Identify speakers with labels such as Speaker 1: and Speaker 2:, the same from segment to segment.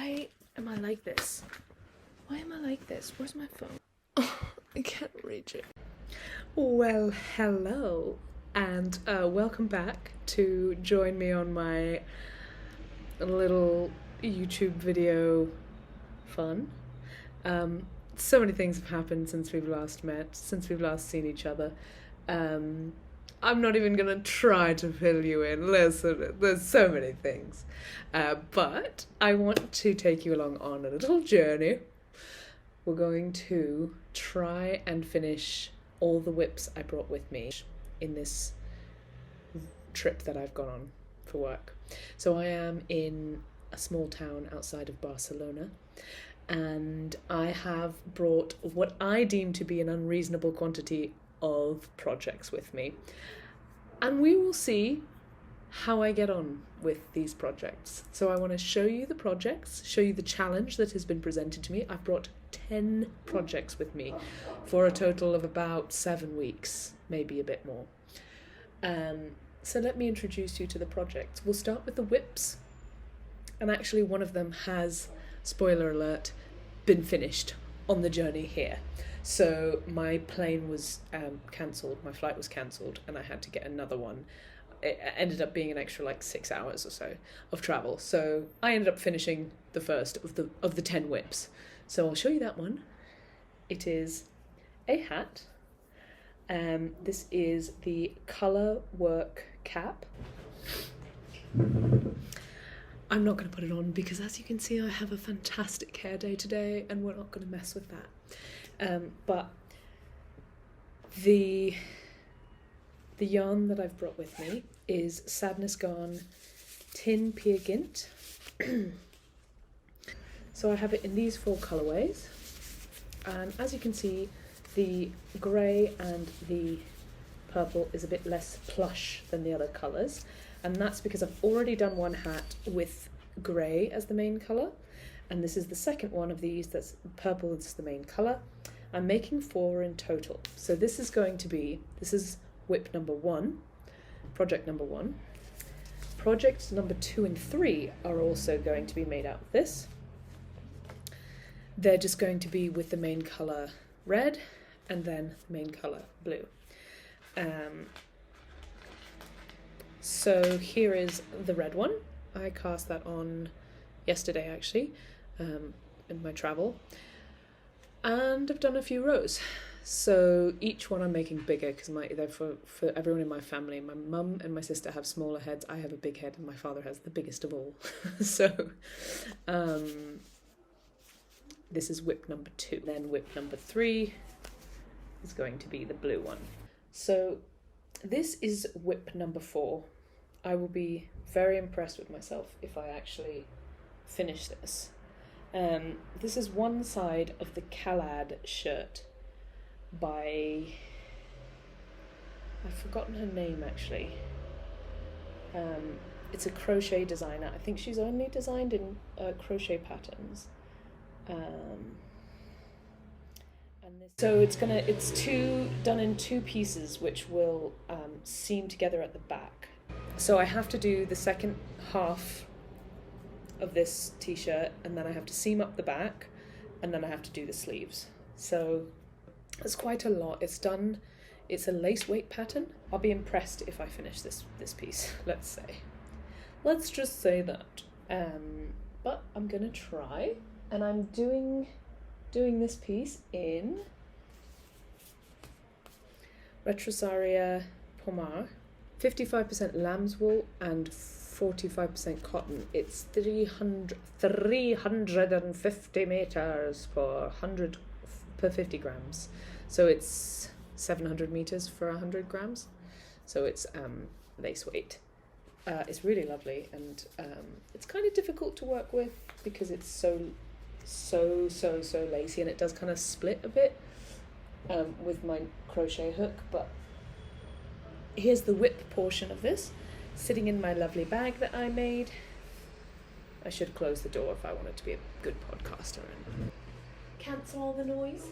Speaker 1: Why am I like this? Why am I like this? Where's my phone? Oh, I can't reach it. Well, hello, and welcome back to join me on my little YouTube video fun. So many things have happened since we've last met, since we've last seen each other. I'm not even gonna try to fill you in. Listen, there's so many things. But I want to take you along on a little journey. We're going to try and finish all the whips I brought with me in this trip that I've gone on for work. So I am in a small town outside of Barcelona, and I have brought what I deem to be an unreasonable quantity of projects with me, and we will see how I get on with these projects. So I want to show you the projects, show you the challenge that has been presented to me. I've brought 10 projects with me for a total of about 7 weeks, maybe a bit more. So let me introduce you to the projects. We'll start with the whips, and actually one of them has, spoiler alert, been finished on the journey here. So my plane was cancelled, my flight was cancelled, and I had to get another one. It ended up being an extra 6 hours or so of travel. So I ended up finishing the first of the 10 whips. So I'll show you that one. It is a hat. This is the Colour Work cap. I'm not going to put it on because, as you can see, I have a fantastic hair day today, and we're not going to mess with that. But the yarn that I've brought with me is Sadness Gone Tin Peer Gynt. So I have it in these 4 colourways, and as you can see, the grey and the purple is a bit less plush than the other colours, and that's because I've already done one hat with grey as the main colour, and this is the second one of these that's purple as the main colour. I'm making 4 in total. So this is whip number 1, project number 1. Project number 2 and 3 are also going to be made out of this. They're just going to be with the main colour red and then the main colour blue. So here is the red one. I cast that on yesterday actually, in my travel, and I've done a few rows. So each one I'm making bigger because they're for everyone in my family. My mum and my sister have smaller heads. I have a big head, and my father has the biggest of all. So this is whip number 2. Then whip number 3 is going to be the blue one. So this is whip number 4. I will be very impressed with myself if I actually finish this. This is one side of the Calad shirt by, I've forgotten her name actually. It's a crochet designer. I think she's only designed in crochet patterns. So it's done in 2 pieces, which will seam together at the back. So I have to do the second half of this t-shirt, and then I have to seam up the back, and then I have to do the sleeves. So it's quite a lot. It's a lace weight pattern. I'll be impressed if I finish this piece, let's say. Let's just say that. But I'm gonna try, and I'm doing this piece in Retrosaria Pomar, 55% lamb's wool and 45% cotton. It's 350 meters per 50 grams. So it's 700 meters for 100 grams. So it's lace weight. It's really lovely, and it's kind of difficult to work with because it's so lacy, and it does kind of split a bit with my crochet hook. But here's the whip portion of this, sitting in my lovely bag that I made. I should close the door if I wanted to be a good podcaster and cancel all the noise.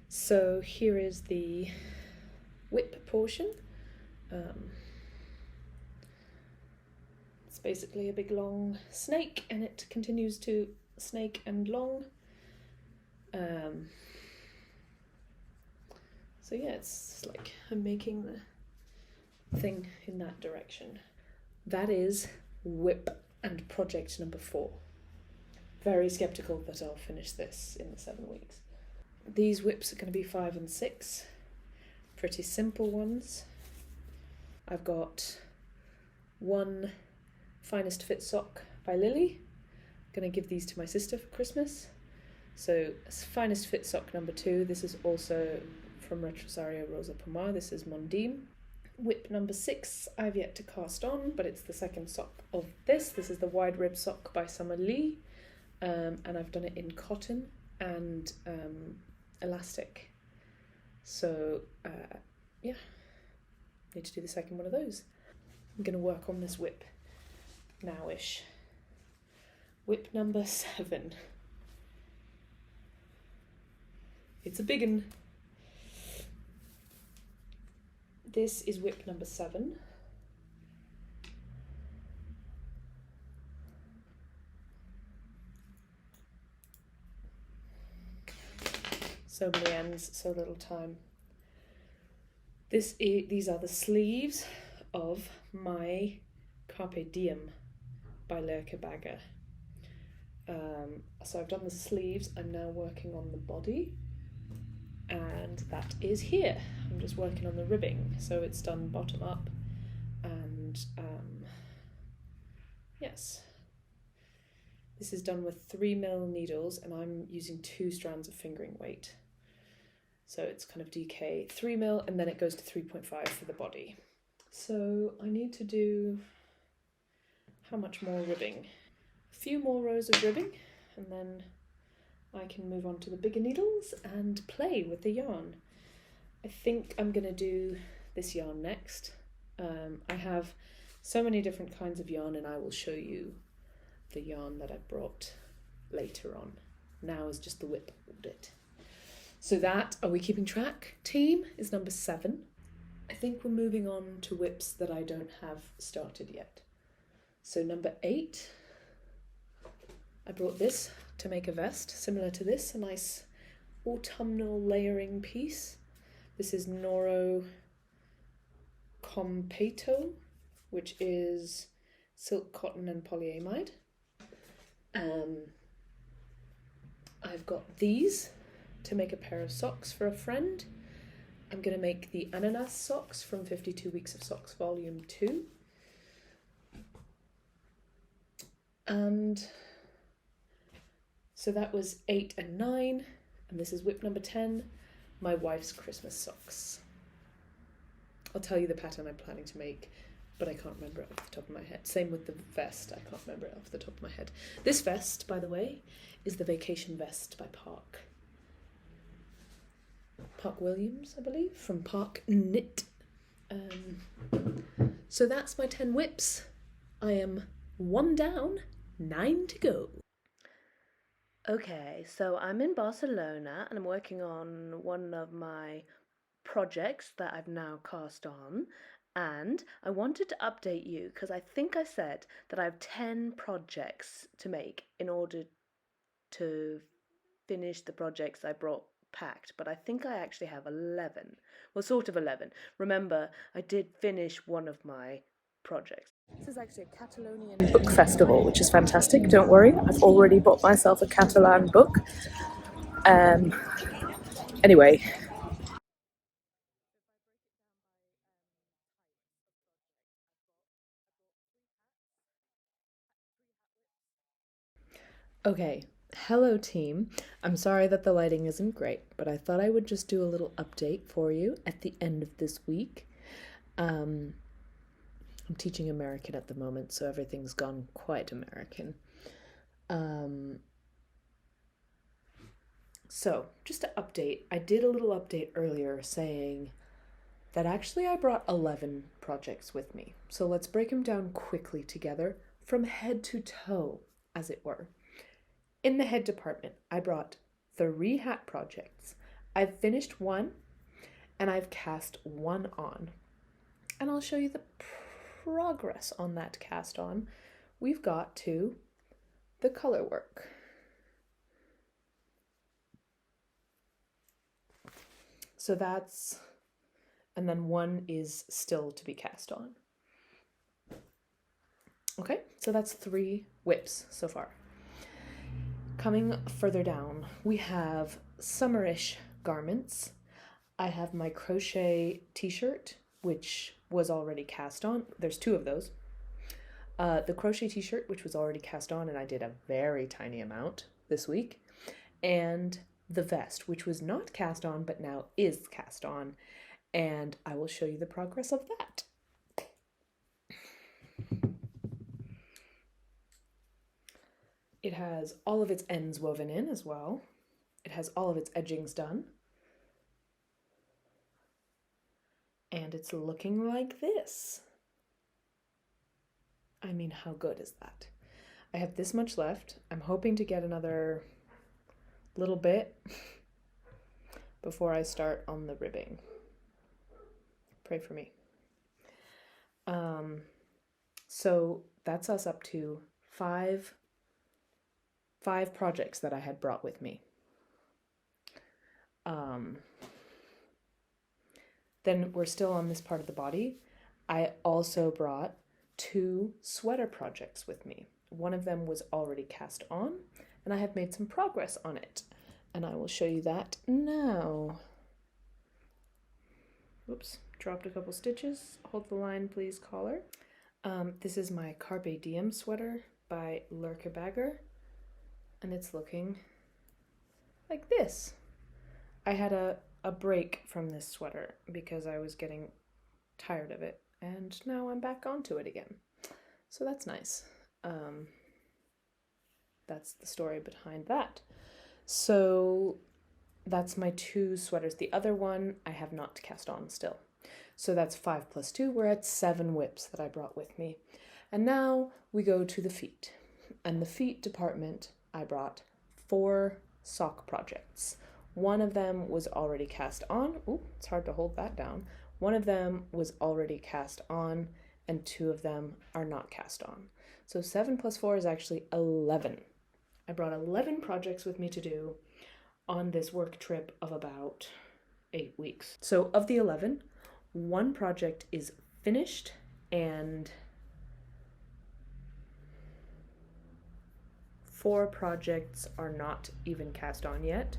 Speaker 1: So here is the whip portion. It's basically a big long snake, and it continues to snake and long. So yeah, it's like I'm making the thing in that direction. That is whip and project number 4. Very skeptical that I'll finish this in the 7 weeks. These whips are going to be 5 and 6. Pretty simple ones. I've got one Finest Fit sock by Lily. I'm going to give these to my sister for Christmas. So Finest Fit sock number 2. This is also from Retrosario Rosa Pomar. This is Mondim. Whip number 6 I've yet to cast on, but it's the second sock of this. This is the Wide Rib sock by Summer Lee, and I've done it in cotton and elastic. So yeah, need to do the second one of those. I'm going to work on this whip now-ish. Whip number 7. It's a big one. This is whip number 7. So many ends, so little time. These are the sleeves of my Carpe Diem by Lerke Bagger. So I've done the sleeves, I'm now working on the body, and that is here. I'm just working on the ribbing, so it's done bottom up, and yes. This is done with 3mm needles, and I'm using 2 strands of fingering weight. So it's kind of DK 3mm, and then it goes to 3.5 for the body. So I need to do, how much more ribbing? A few more rows of ribbing, and then I can move on to the bigger needles and play with the yarn. I think I'm going to do this yarn next. I have so many different kinds of yarn, and I will show you the yarn that I brought later on. Now is just the whip audit. So that, are we keeping track, team, is number 7. I think we're moving on to whips that I don't have started yet. So number 8, I brought this to make a vest, similar to this, a nice autumnal layering piece. This is Noro Competo, which is silk, cotton and polyamide. I've got these to make a pair of socks for a friend. I'm going to make the ananas socks from 52 Weeks of Socks Volume 2. And so that was 8 and 9, and this is whip number 10, my wife's Christmas socks. I'll tell you the pattern I'm planning to make, but I can't remember it off the top of my head. Same with the vest, I can't remember it off the top of my head. This vest, by the way, is the Vacation Vest by Park Williams, I believe, from Park Knit. So that's my 10 whips. I am 1 down, 9 to go. Okay, so I'm in Barcelona and I'm working on one of my projects that I've now cast on, and I wanted to update you because I think I said that I have 10 projects to make in order to finish the projects I brought packed, but I think I actually have 11. Well, sort of 11. Remember, I did finish one of my projects. This is actually a Catalonian book festival, which is fantastic. Don't worry, I've already bought myself a Catalan book. Anyway. Okay, hello team. I'm sorry that the lighting isn't great, but I thought I would just do a little update for you at the end of this week. I'm teaching American at the moment, so everything's gone quite American. So, just to update, I did a little update earlier saying that actually I brought 11 projects with me. So let's break them down quickly together from head to toe, as it were. In the head department, I brought 3 hat projects. I've finished 1 and I've cast 1 on. And I'll show you the progress on that cast on we've got to the color work. So that's, and then one is still to be cast on. Okay, so that's 3 whips so far. Coming further down, we have summerish garments. I have my crochet t-shirt, which was already cast on. There's 2 of those. The crochet t-shirt, which was already cast on, and I did a very tiny amount this week. And the vest, which was not cast on, but now is cast on. And I will show you the progress of that. It has all of its ends woven in as well. It has all of its edgings done. And it's looking like this. I mean, how good is that? I have this much left. I'm hoping to get another little bit before I start on the ribbing. Pray for me. So that's us up to five projects that I had brought with me. Then we're still on this part of the body. I also brought 2 sweater projects with me. One of them was already cast on, and I have made some progress on it. And I will show you that now. Oops, dropped a couple stitches. Hold the line, please, caller. This is my Carpe Diem sweater by Lurke Bagger, and it's looking like this. I had a break from this sweater because I was getting tired of it, and now I'm back onto it again. So that's nice. That's the story behind that. So that's my 2 sweaters. The other one I have not cast on still. So that's 5 plus 2. We're at 7 whips that I brought with me. And now we go to the feet. And the feet department, I brought 4 sock projects. One of them was already cast on. Ooh, it's hard to hold that down. One of them was already cast on, and 2 of them are not cast on. So 7 plus 4 is actually 11. I brought 11 projects with me to do on this work trip of about 8 weeks. So of the 11, 1 project is finished and 4 projects are not even cast on yet.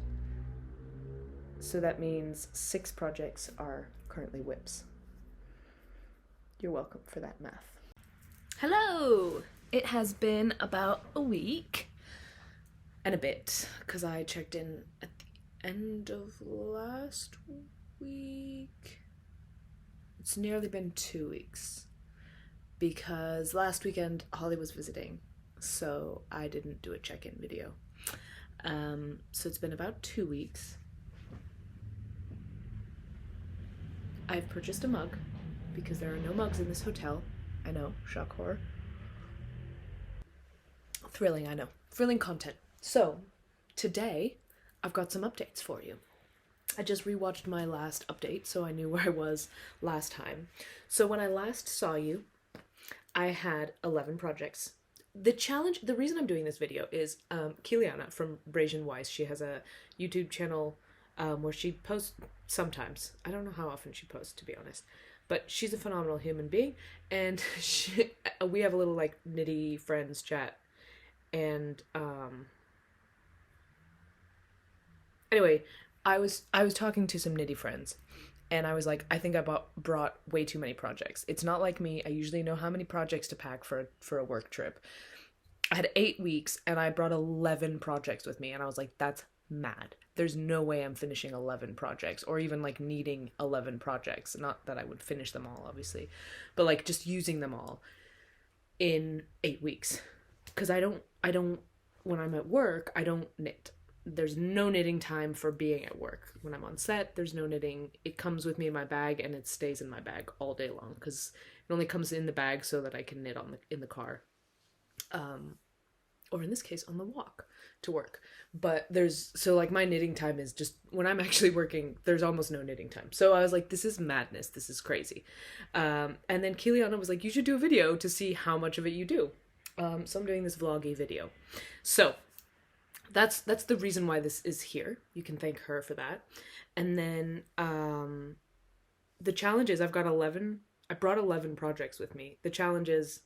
Speaker 1: So that means 6 projects are currently whips. You're welcome for that math. Hello! It has been about a week and a bit, because I checked in at the end of last week. It's nearly been 2 weeks, because last weekend Holly was visiting, so I didn't do a check-in video. So it's been about 2 weeks. I've purchased a mug, because there are no mugs in this hotel. I know, shock horror. Thrilling, I know. Thrilling content. So, today, I've got some updates for you. I just rewatched my last update, so I knew where I was last time. So when I last saw you, I had 11 projects. The reason I'm doing this video is Kiliana from Brazen Weiss. She has a YouTube channel where she posts sometimes. I don't know how often she posts, to be honest. But she's a phenomenal human being, and we have a little like nitty friends chat. And anyway, I was talking to some nitty friends, and I was like, I think I brought way too many projects. It's not like me. I usually know how many projects to pack for a work trip. I had 8 weeks, and I brought 11 projects with me, and I was like, that's mad. There's no way I'm finishing 11 projects, or even like needing 11 projects. Not that I would finish them all, obviously, but like just using them all in 8 weeks. Because I don't, when I'm at work, I don't knit. There's no knitting time for being at work. When I'm on set, there's no knitting. It comes with me in my bag, and it stays in my bag all day long, because it only comes in the bag so that I can knit in the car. Or in this case, on the walk to work. But so like my knitting time is just, when I'm actually working, there's almost no knitting time. So I was like, this is madness. This is crazy. And then Kiliana was like, you should do a video to see how much of it you do. So I'm doing this vloggy video. So that's the reason why this is here. You can thank her for that. And then the challenge is I brought 11 projects with me. The challenge is,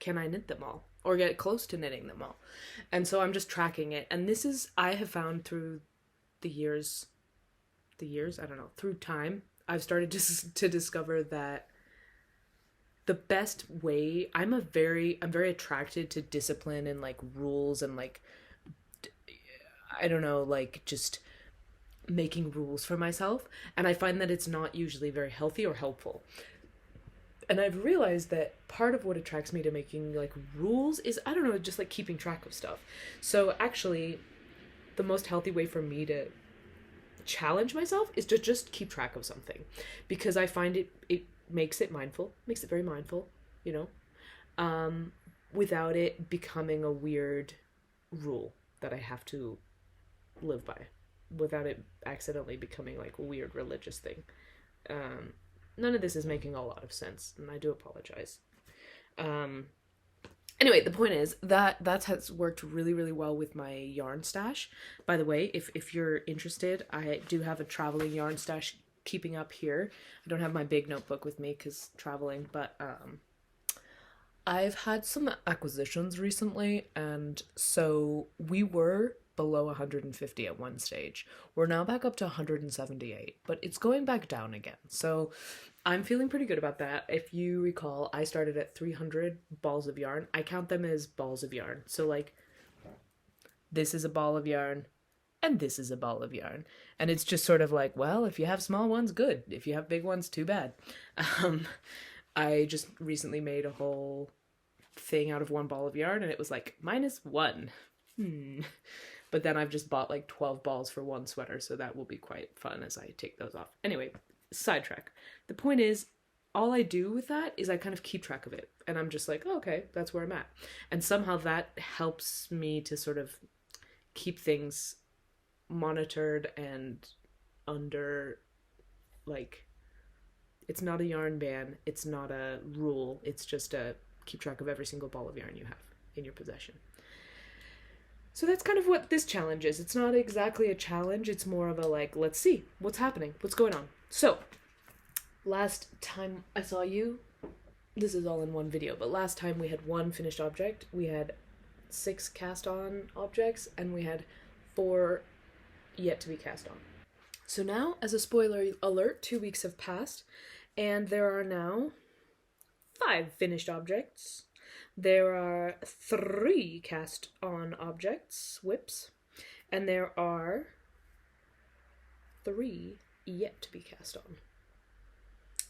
Speaker 1: can I knit them all or get close to knitting them all? And so I'm just tracking it. And this is, I have found through the years, I don't know, through time, I've started to discover that the best way, I'm very attracted to discipline and like rules and like, I don't know, like just making rules for myself. And I find that it's not usually very healthy or helpful. And I've realized that part of what attracts me to making like rules is, I don't know, just like keeping track of stuff. So actually, the most healthy way for me to challenge myself is to just keep track of something, because I find it makes it very mindful, you know, without it becoming a weird rule that I have to live by, without it accidentally becoming like a weird religious thing. None of this is making a lot of sense, and I do apologize. Anyway, the point is that has worked really, really well with my yarn stash. By the way, if you're interested, I do have a traveling yarn stash keeping up here. I don't have my big notebook with me because traveling, but I've had some acquisitions recently, and so we were below 150 at one stage. We're now back up to 178, but it's going back down again. So I'm feeling pretty good about that. If you recall, I started at 300 balls of yarn. I count them as balls of yarn. So like, this is a ball of yarn, and this is a ball of yarn. And it's just sort of like, well, if you have small ones, good. If you have big ones, too bad. I just recently made a whole thing out of one ball of yarn, and it was like -1. But then I've just bought like 12 balls for one sweater, so that will be quite fun as I take those off. Anyway, sidetrack. The point is, all I do with that is I kind of keep track of it, and I'm just like, oh, okay, that's where I'm at. And somehow that helps me to sort of keep things monitored and under, like, it's not a yarn ban, it's not a rule, it's just a keep track of every single ball of yarn you have in your possession. So that's kind of what this challenge is. It's not exactly a challenge, it's more of a like, let's see what's happening, what's going on. So last time I saw you, this is all in one video, but last time we had 1 finished object, we had 6 cast on objects, and we had 4 yet to be cast on. So now, as a spoiler alert, 2 weeks have passed, and there are now 5 finished objects. There are 3 cast on objects, whips, and there are 3 yet to be cast on.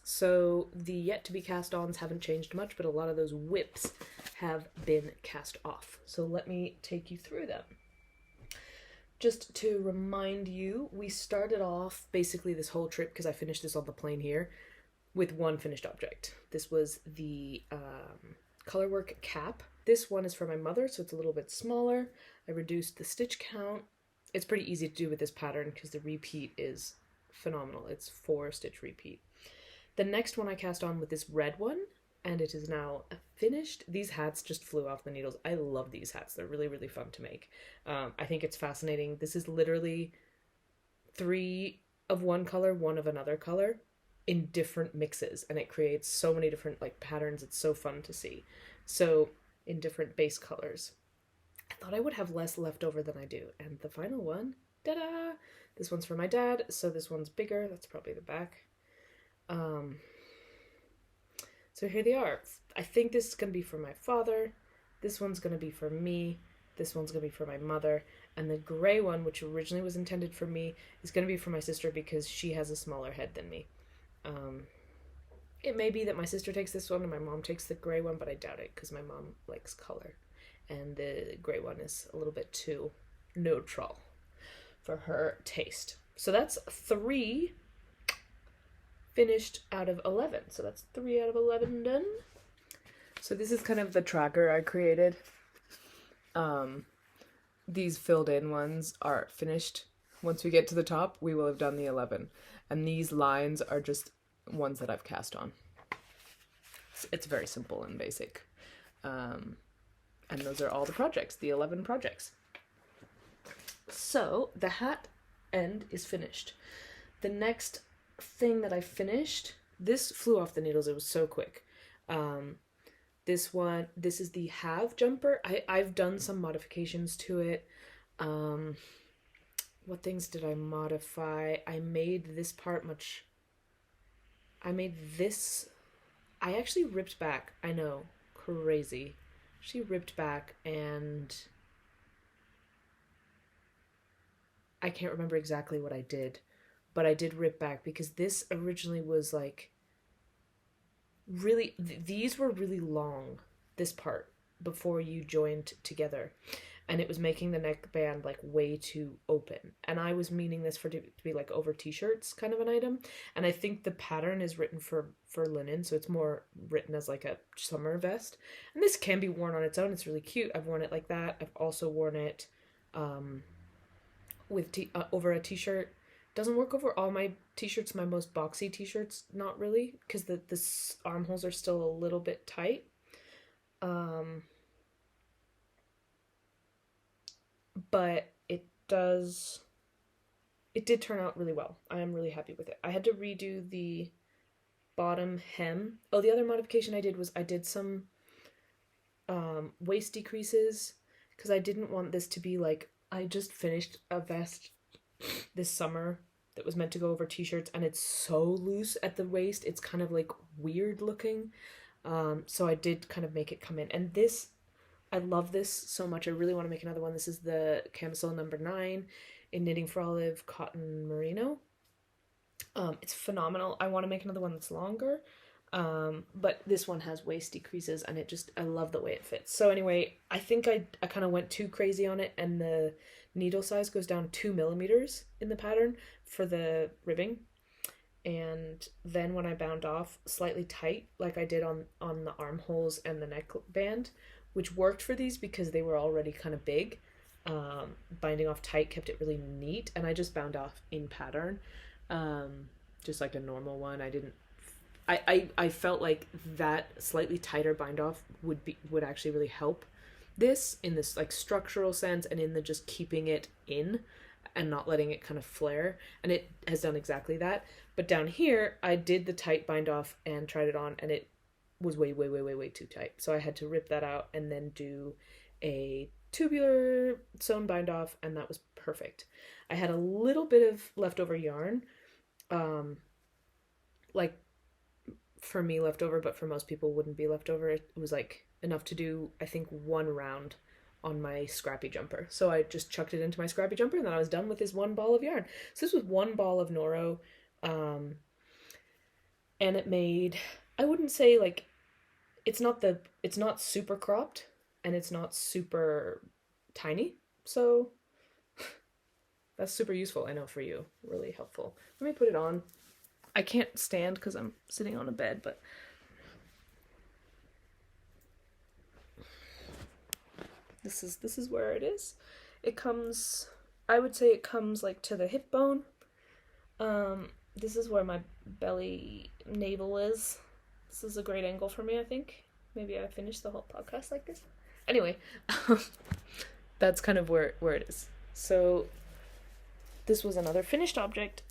Speaker 1: So the yet to be cast ons haven't changed much, but a lot of those whips have been cast off. So let me take you through them. Just to remind you, we started off basically this whole trip, because I finished this on the plane here, with 1 finished object. This was the Colorwork cap. This one is for my mother, so it's a little bit smaller. I reduced the stitch count. It's pretty easy to do with this pattern because the repeat is phenomenal. It's 4 stitch repeat. The next one I cast on with this red one, and it is now finished. These hats just flew off the needles. I love these hats. They're really, really fun to make. I think it's fascinating. This is literally 3 of one color, 1 of another color, in different mixes, and it creates so many different like patterns. It's so fun to see. So in different base colors. I thought I would have less left over than I do, and the final one, ta-da! This one's for my dad, so this one's bigger. That's probably the back. So here they are. I think this is gonna be for my father. This one's gonna be for me. This one's gonna be for my mother, and the gray one, which originally was intended for me, is gonna be for my sister because she has a smaller head than me. It may be that my sister takes this one and my mom takes the gray one, but I doubt it because my mom likes color, and the gray one is a little bit too neutral for her taste. So that's 3 finished out of 11. So that's 3 out of 11 done. So this is kind of the tracker I created. These filled in ones are finished. Once we get to the top, we will have done the 11. And these lines are just ones that I've cast on. It's very simple and basic. And those are all the projects, the 11 projects. So the hat end is finished. The next thing that I finished, this flew off the needles, it was so quick. This is the Have jumper. I've done some modifications to it. What things did I modify? I made this part I actually ripped back. I know, crazy. She ripped back, and I can't remember exactly what I did, but I did rip back because this originally was like really, these were really long, this part, before you joined together, and it was making the neckband like way too open, and I was meaning this to be like over t-shirts kind of an item, and I think the pattern is written for linen, so it's more written as like a summer vest, and this can be worn on its own. It's really cute. I've worn it like that. I've also worn it with over a t-shirt. Doesn't work over all my t-shirts, my most boxy t-shirts, not really, because the armholes are still a little bit tight. But it did turn out really well. I am really happy with it. I had to redo the bottom hem. Oh, the other modification I did was I did some waist decreases, because I didn't want this to be like, I just finished a vest this summer that was meant to go over t-shirts, and it's so loose at the waist, it's kind of like weird looking. So I did kind of make it come in, and this, I love this so much. I really want to make another one. This is the camisole number 9 in Knitting for Olive cotton merino. It's phenomenal. I want to make another one that's longer, but this one has waist decreases, and I love the way it fits. So anyway, I think I kind of went too crazy on it, and the needle size goes down 2 millimeters in the pattern for the ribbing. And then when I bound off slightly tight, like I did on the armholes and the neckband, which worked for these because they were already kind of big, binding off tight kept it really neat, and I just bound off in pattern, just like a normal one. I felt like that slightly tighter bind off would actually really help this in this like structural sense, and in the just keeping it in and not letting it kind of flare, and it has done exactly that. But down here I did the tight bind off and tried it on, and it was way too tight, so I had to rip that out and then do a tubular sewn bind off, and that was perfect. I had a little bit of leftover yarn, like for me leftover, but for most people wouldn't be leftover. It was like enough to do, I think, 1 round on my scrappy jumper, so I just chucked it into my scrappy jumper, and then I was done with this 1 ball of yarn. So this was 1 ball of Noro, and it made, I wouldn't say like, it's not super cropped, and it's not super tiny, so that's super useful, I know, for you. Really helpful. Let me put it on. I can't stand because I'm sitting on a bed, but this is where it is. It comes, I would say it comes like to the hip bone. This is where my belly navel is. This is a great angle for me, I think. Maybe I finished the whole podcast like this. Anyway, that's kind of where it is. So this was another finished object.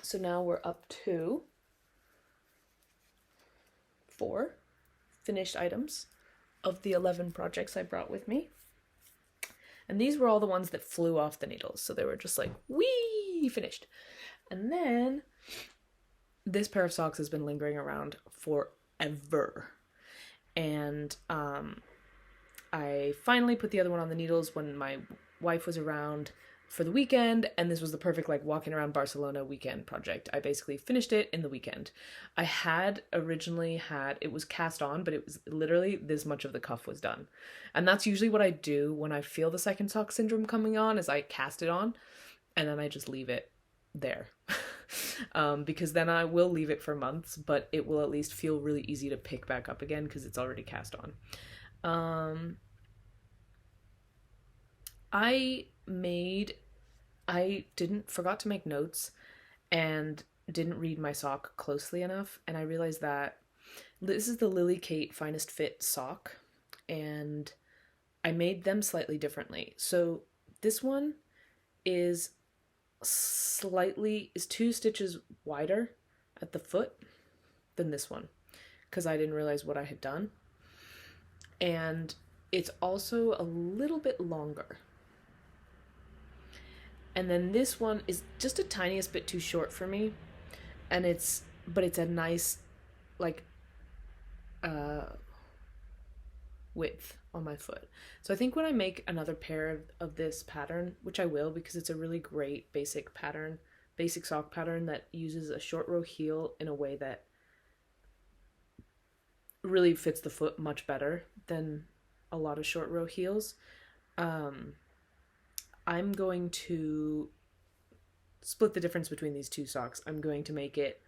Speaker 1: So now we're up to 4 finished items of the 11 projects I brought with me. And these were all the ones that flew off the needles. So they were just like, whee, finished. And then this pair of socks has been lingering around forever. And I finally put the other one on the needles when my wife was around for the weekend, and this was the perfect like walking around Barcelona weekend project. I basically finished it in the weekend. I had originally had, it was cast on, but it was literally this much of the cuff was done. And that's usually what I do when I feel the second sock syndrome coming on, is I cast it on and then I just leave it there. Because then I will leave it for months, but it will at least feel really easy to pick back up again because it's already cast on. I forgot to make notes and didn't read my sock closely enough, and I realized that this is the Lily Kate Finest Fit sock, and I made them slightly differently. So this one is 2 stitches wider at the foot than this one, because I didn't realize what I had done. And it's also a little bit longer. And then this one is just a tiniest bit too short for me. And but it's a nice, like, width on my foot. So I think when I make another pair of this pattern, which I will because it's a really great basic sock pattern that uses a short row heel in a way that really fits the foot much better than a lot of short row heels. I'm going to split the difference between these 2 socks. I'm going to make it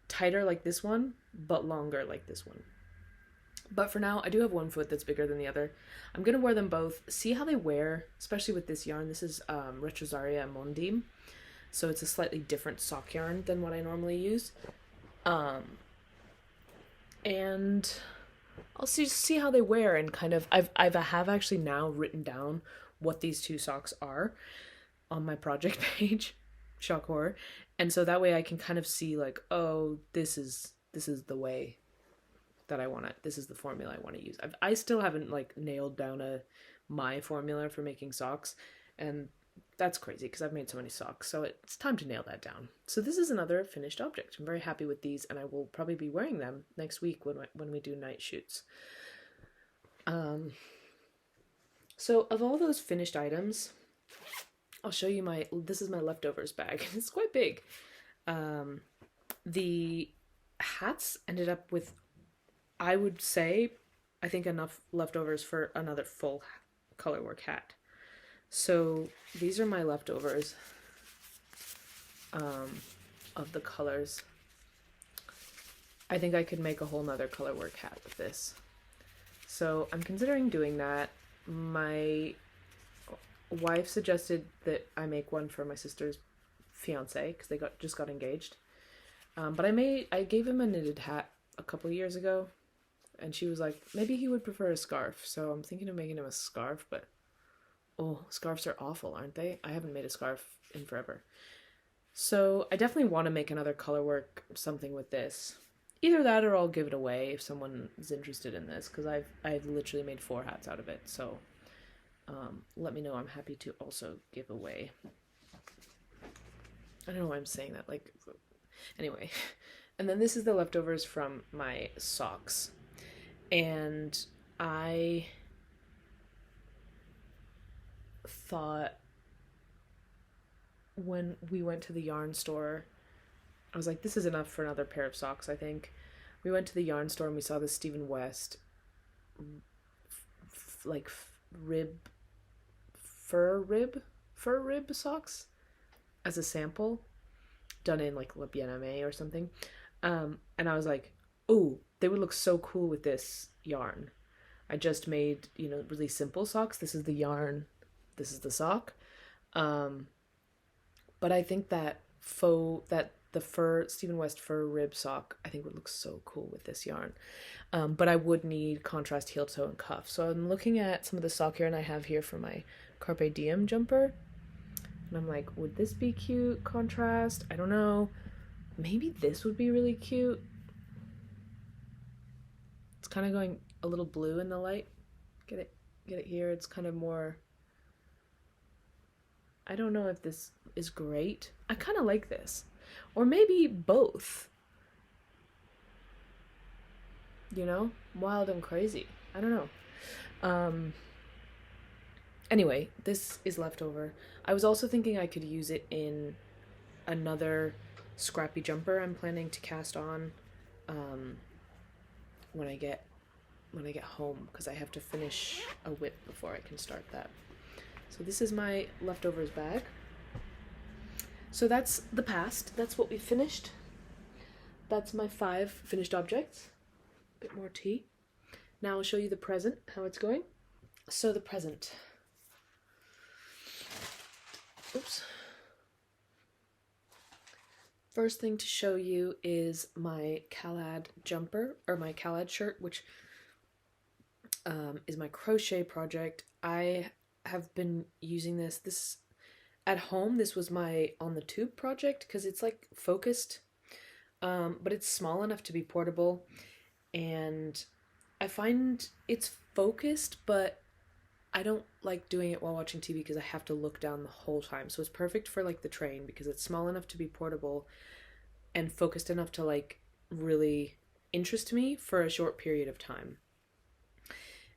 Speaker 1: tighter like this one, but longer like this one. But for now, I do have one foot that's bigger than the other. I'm going to wear them both, see how they wear, especially with this yarn. This is Retrosaria Mondim, so it's a slightly different sock yarn than what I normally use. And I'll see how they wear, and kind of, I have actually now written down what these 2 socks are on my project page, shock horror, and so that way I can kind of see, like, oh, this is the way that I want it. This is the formula I want to use. I still haven't, like, nailed down my formula for making socks, and that's crazy because I've made so many socks, so it's time to nail that down. So this is another finished object. I'm very happy with these, and I will probably be wearing them next week when we do night shoots. So of all those finished items, I'll show you this is my leftovers bag. It's quite big. The hats ended up with, I would say, I think enough leftovers for another full colorwork hat. So these are my leftovers of the colors. I think I could make a whole nother colorwork hat with this. So I'm considering doing that. My wife suggested that I make one for my sister's fiance because they just got engaged. But I gave him a knitted hat a couple years ago, and she was like, maybe he would prefer a scarf. So I'm thinking of making him a scarf, but oh, scarves are awful, aren't they? I haven't made a scarf in forever. So I definitely want to make another colorwork something with this. Either that or I'll give it away if someone is interested in this, because I've literally made 4 hats out of it. So let me know. I'm happy to also give away. I don't know why I'm saying that. Like, anyway. And then this is the leftovers from my socks. And I thought when we went to the yarn store, I was like, this is enough for another pair of socks, I think. We went to the yarn store and we saw the Stephen West fur rib socks as a sample done in like Le Bien-Aimé or something. And I was like, oh, they would look so cool with this yarn. I just made, really simple socks. This is the yarn. This is the sock. But I think that the Stephen West fur rib sock, I think would look so cool with this yarn. But I would need contrast heel toe and cuff. So I'm looking at some of the sock yarn I have here for my Carpe Diem jumper. And I'm like, would this be cute contrast? I don't know. Maybe this would be really cute. It's kind of going a little blue in the light. Get it here. It's kind of more, I don't know if this is great. I kind of like this. Or maybe both. Wild and crazy. I don't know. Anyway, this is leftover. I was also thinking I could use it in another scrappy jumper I'm planning to cast on when I get home, because I have to finish a whip before I can start that. So this is my leftovers bag. So that's the past. That's what we finished. That's my 5 finished objects. Bit more tea. Now I'll show you the present, how it's going. So the present. Oops. First thing to show you is my Calad jumper, or my Calad shirt, which is my crochet project. I have been using this at home. This was my on the tube project because it's like focused, but it's small enough to be portable, and I find it's focused, but I don't like doing it while watching TV because I have to look down the whole time. So it's perfect for like the train because it's small enough to be portable and focused enough to like really interest me for a short period of time.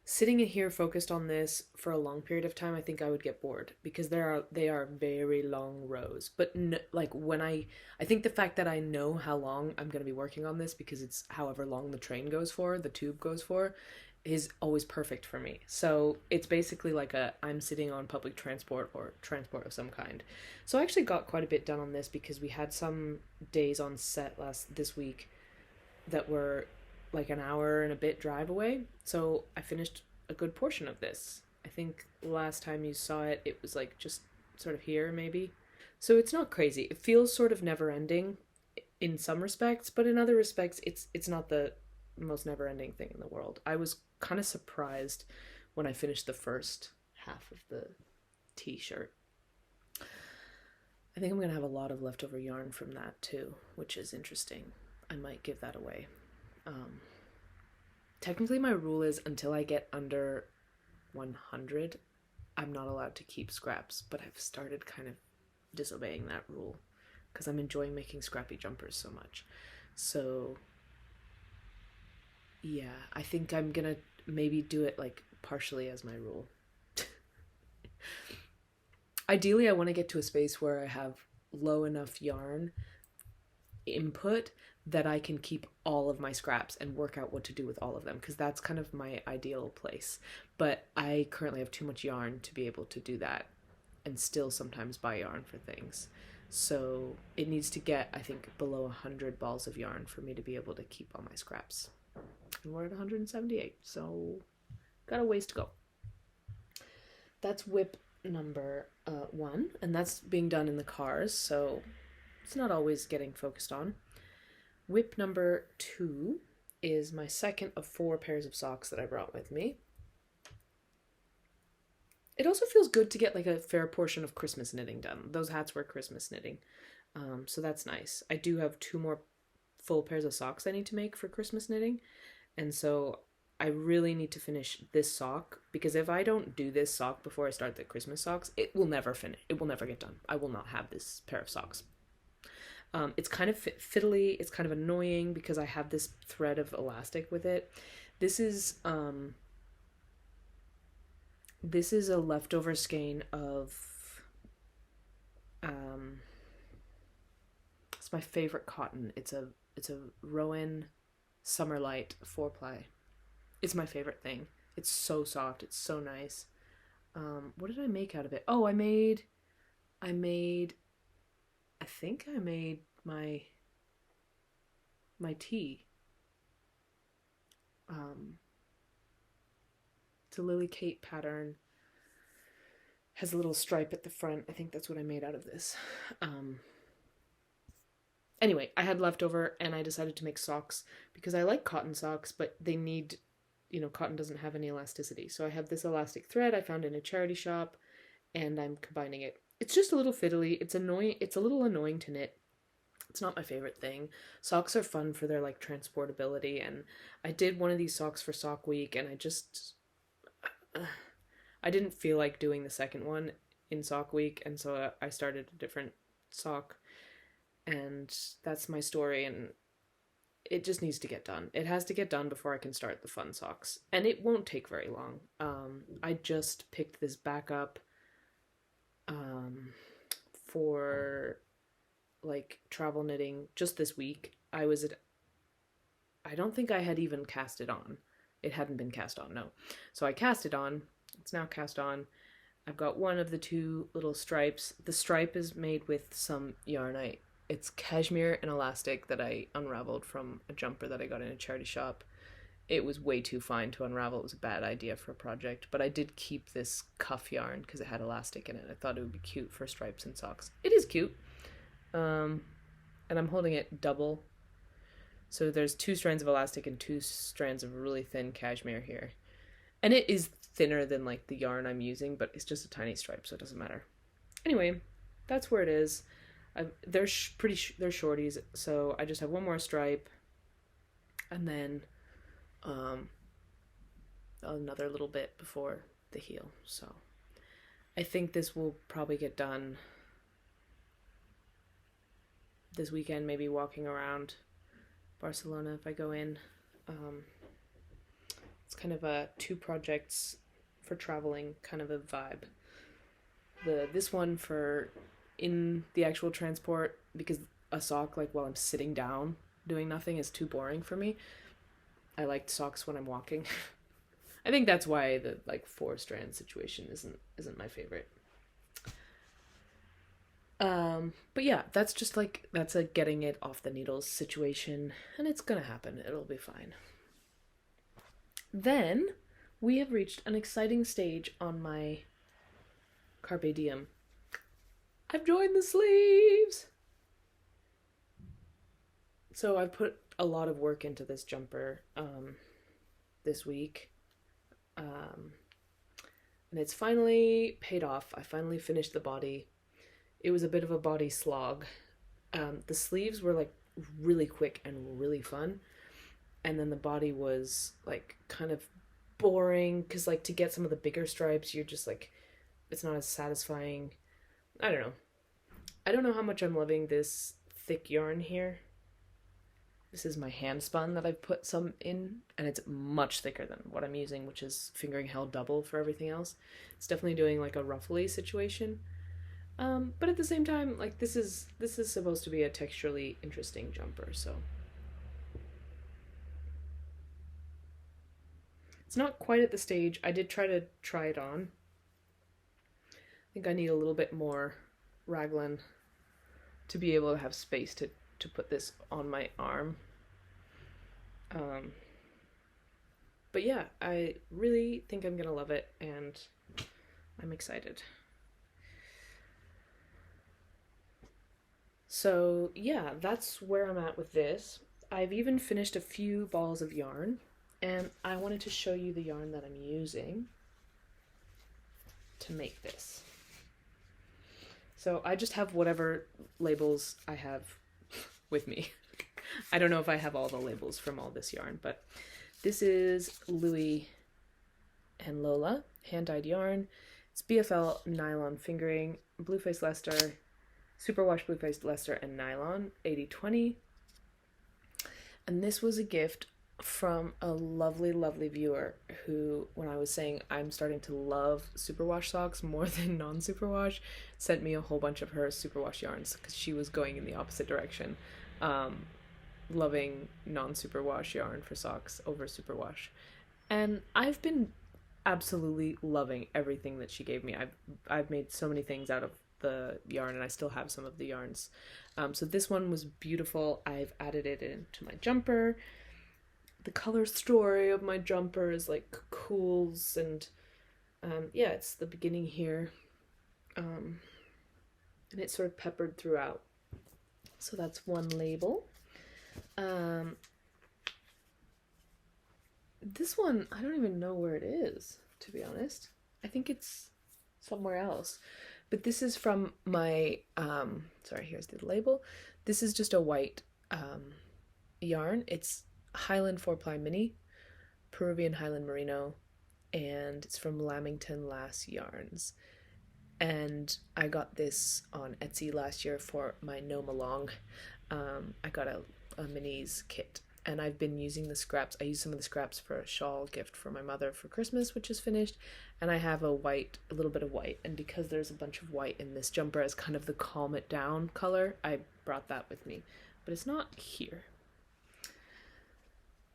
Speaker 1: Sitting here focused on this for a long period of time, I think I would get bored because they are very long rows. But like when I think the fact that I know how long I'm going to be working on this because it's however long the train goes for, the tube goes for, is always perfect for me. So it's basically like I'm sitting on public transport or transport of some kind. So I actually got quite a bit done on this because we had some days on set this week that were like an hour and a bit drive away. So I finished a good portion of this. I think last time you saw it, it was like just sort of here maybe. So it's not crazy. It feels sort of never ending in some respects, but in other respects it's not the most never ending thing in the world. I was kind of surprised when I finished the first half of the t-shirt. I think I'm gonna have a lot of leftover yarn from that too, which is interesting. I might give that away. Technically my rule is until I get under 100, I'm not allowed to keep scraps, but I've started kind of disobeying that rule because I'm enjoying making scrappy jumpers so much. So yeah, I think I'm gonna maybe do it like partially as my rule. Ideally, I want to get to a space where I have low enough yarn input that I can keep all of my scraps and work out what to do with all of them, because that's kind of my ideal place. But I currently have too much yarn to be able to do that, and still sometimes buy yarn for things. So it needs to get, I think, below 100 balls of yarn for me to be able to keep all my scraps. And we're at 178, so got a ways to go. That's whip number 1, and that's being done in the cars, so it's not always getting focused on. Whip number 2 is my second of 4 pairs of socks that I brought with me. It also feels good to get like a fair portion of Christmas knitting done. Those hats were Christmas knitting, so that's nice. I do have 2 more full pairs of socks I need to make for Christmas knitting, and so I really need to finish this sock, because if I don't do this sock before I start the Christmas socks, it will never finish. It will never get done. I will not have this pair of socks. It's kind of fiddly. It's kind of annoying because I have this thread of elastic with it. This is a leftover skein of it's my favorite cotton. It's a Rowan Summerlight 4-ply. It's my favorite thing. It's so soft. It's so nice. What did I make out of it? Oh, I think I made my tee. It's a Lily Kate pattern. Has a little stripe at the front. I think that's what I made out of this. Anyway, I had leftover and I decided to make socks because I like cotton socks, but they need, cotton doesn't have any elasticity. So I have this elastic thread I found in a charity shop and I'm combining it. It's just a little fiddly. It's annoying. It's a little annoying to knit. It's not my favorite thing. Socks are fun for their like transportability, and I did one of these socks for Sock Week and I didn't feel like doing the second one in Sock Week, and so I started a different sock, and that's my story, and it just needs to get done. It has to get done before I can start the fun socks, and it won't take very long. I just picked this back up for like travel knitting just this week. I don't think I had even cast it on. It hadn't been cast on, no. So I cast it on. It's now cast on. I've got one of the 2 little stripes. The stripe is made with some yarn. It's cashmere and elastic that I unraveled from a jumper that I got in a charity shop. It was way too fine to unravel. It was a bad idea for a project, but I did keep this cuff yarn because it had elastic in it. I thought it would be cute for stripes and socks. It is cute. And I'm holding it double. So there's 2 strands of elastic and 2 strands of really thin cashmere here. And it is thinner than like the yarn I'm using, but it's just a tiny stripe, so it doesn't matter. Anyway, that's where it is. They're they're shorties, so I just have one more stripe, and then another little bit before the heel. So I think this will probably get done this weekend, maybe walking around Barcelona if I go in. It's kind of a 2 projects for traveling kind of a vibe. This one for in the actual transport, because a sock like while I'm sitting down doing nothing is too boring for me. I like socks when I'm walking. I think that's why the like 4-strand situation isn't my favorite. But yeah, that's just like, that's a getting it off the needles situation, and it's gonna happen. It'll be fine. Then we have reached an exciting stage on my Carpe Diem. I've joined the sleeves! So I've put a lot of work into this jumper this week. And it's finally paid off. I finally finished the body. It was a bit of a body slog. The sleeves were like really quick and really fun. And then the body was like kind of boring, because like to get some of the bigger stripes, you're just like, it's not as satisfying. I don't know. I don't know how much I'm loving this thick yarn here. This is my hand spun that I've put some in, and it's much thicker than what I'm using, which is Fingering Hell double for everything else. It's definitely doing like a ruffly situation. But at the same time, like this is supposed to be a texturally interesting jumper, so it's not quite at the stage. I did try it on. I think I need a little bit more raglan to be able to have space to put this on my arm. But yeah, I really think I'm gonna love it, and I'm excited. So yeah, that's where I'm at with this. I've even finished a few balls of yarn, and I wanted to show you the yarn that I'm using to make this. So I just have whatever labels I have with me. I don't know if I have all the labels from all this yarn, but this is Louie and Lola hand-dyed yarn. It's BFL nylon fingering, Blueface Leicester, Superwash Blueface Leicester, and nylon 80/20. And this was a gift from a lovely, lovely viewer who, when I was saying I'm starting to love superwash socks more than non-superwash, sent me a whole bunch of her superwash yarns, because she was going in the opposite direction, loving non-superwash yarn for socks over superwash. And I've been absolutely loving everything that she gave me. I've made so many things out of the yarn, and I still have some of the yarns. So this one was beautiful. I've added it into my jumper. The color story of my jumper is like cools, and yeah, it's the beginning here, and it's sort of peppered throughout. So that's one label. This one, I don't even know where it is, to be honest. I think it's somewhere else. But this is from my, sorry, here's the label. This is just a white yarn. It's Highland 4-ply mini, Peruvian Highland Merino, and it's from Lamington Lass Yarns. And I got this on Etsy last year for my Gnome Along. I got a minis kit, and I've been using the scraps. I used some of the scraps for a shawl gift for my mother for Christmas, which is finished, and I have a little bit of white, and because there's a bunch of white in this jumper as kind of the calm it down color, I brought that with me, but it's not here.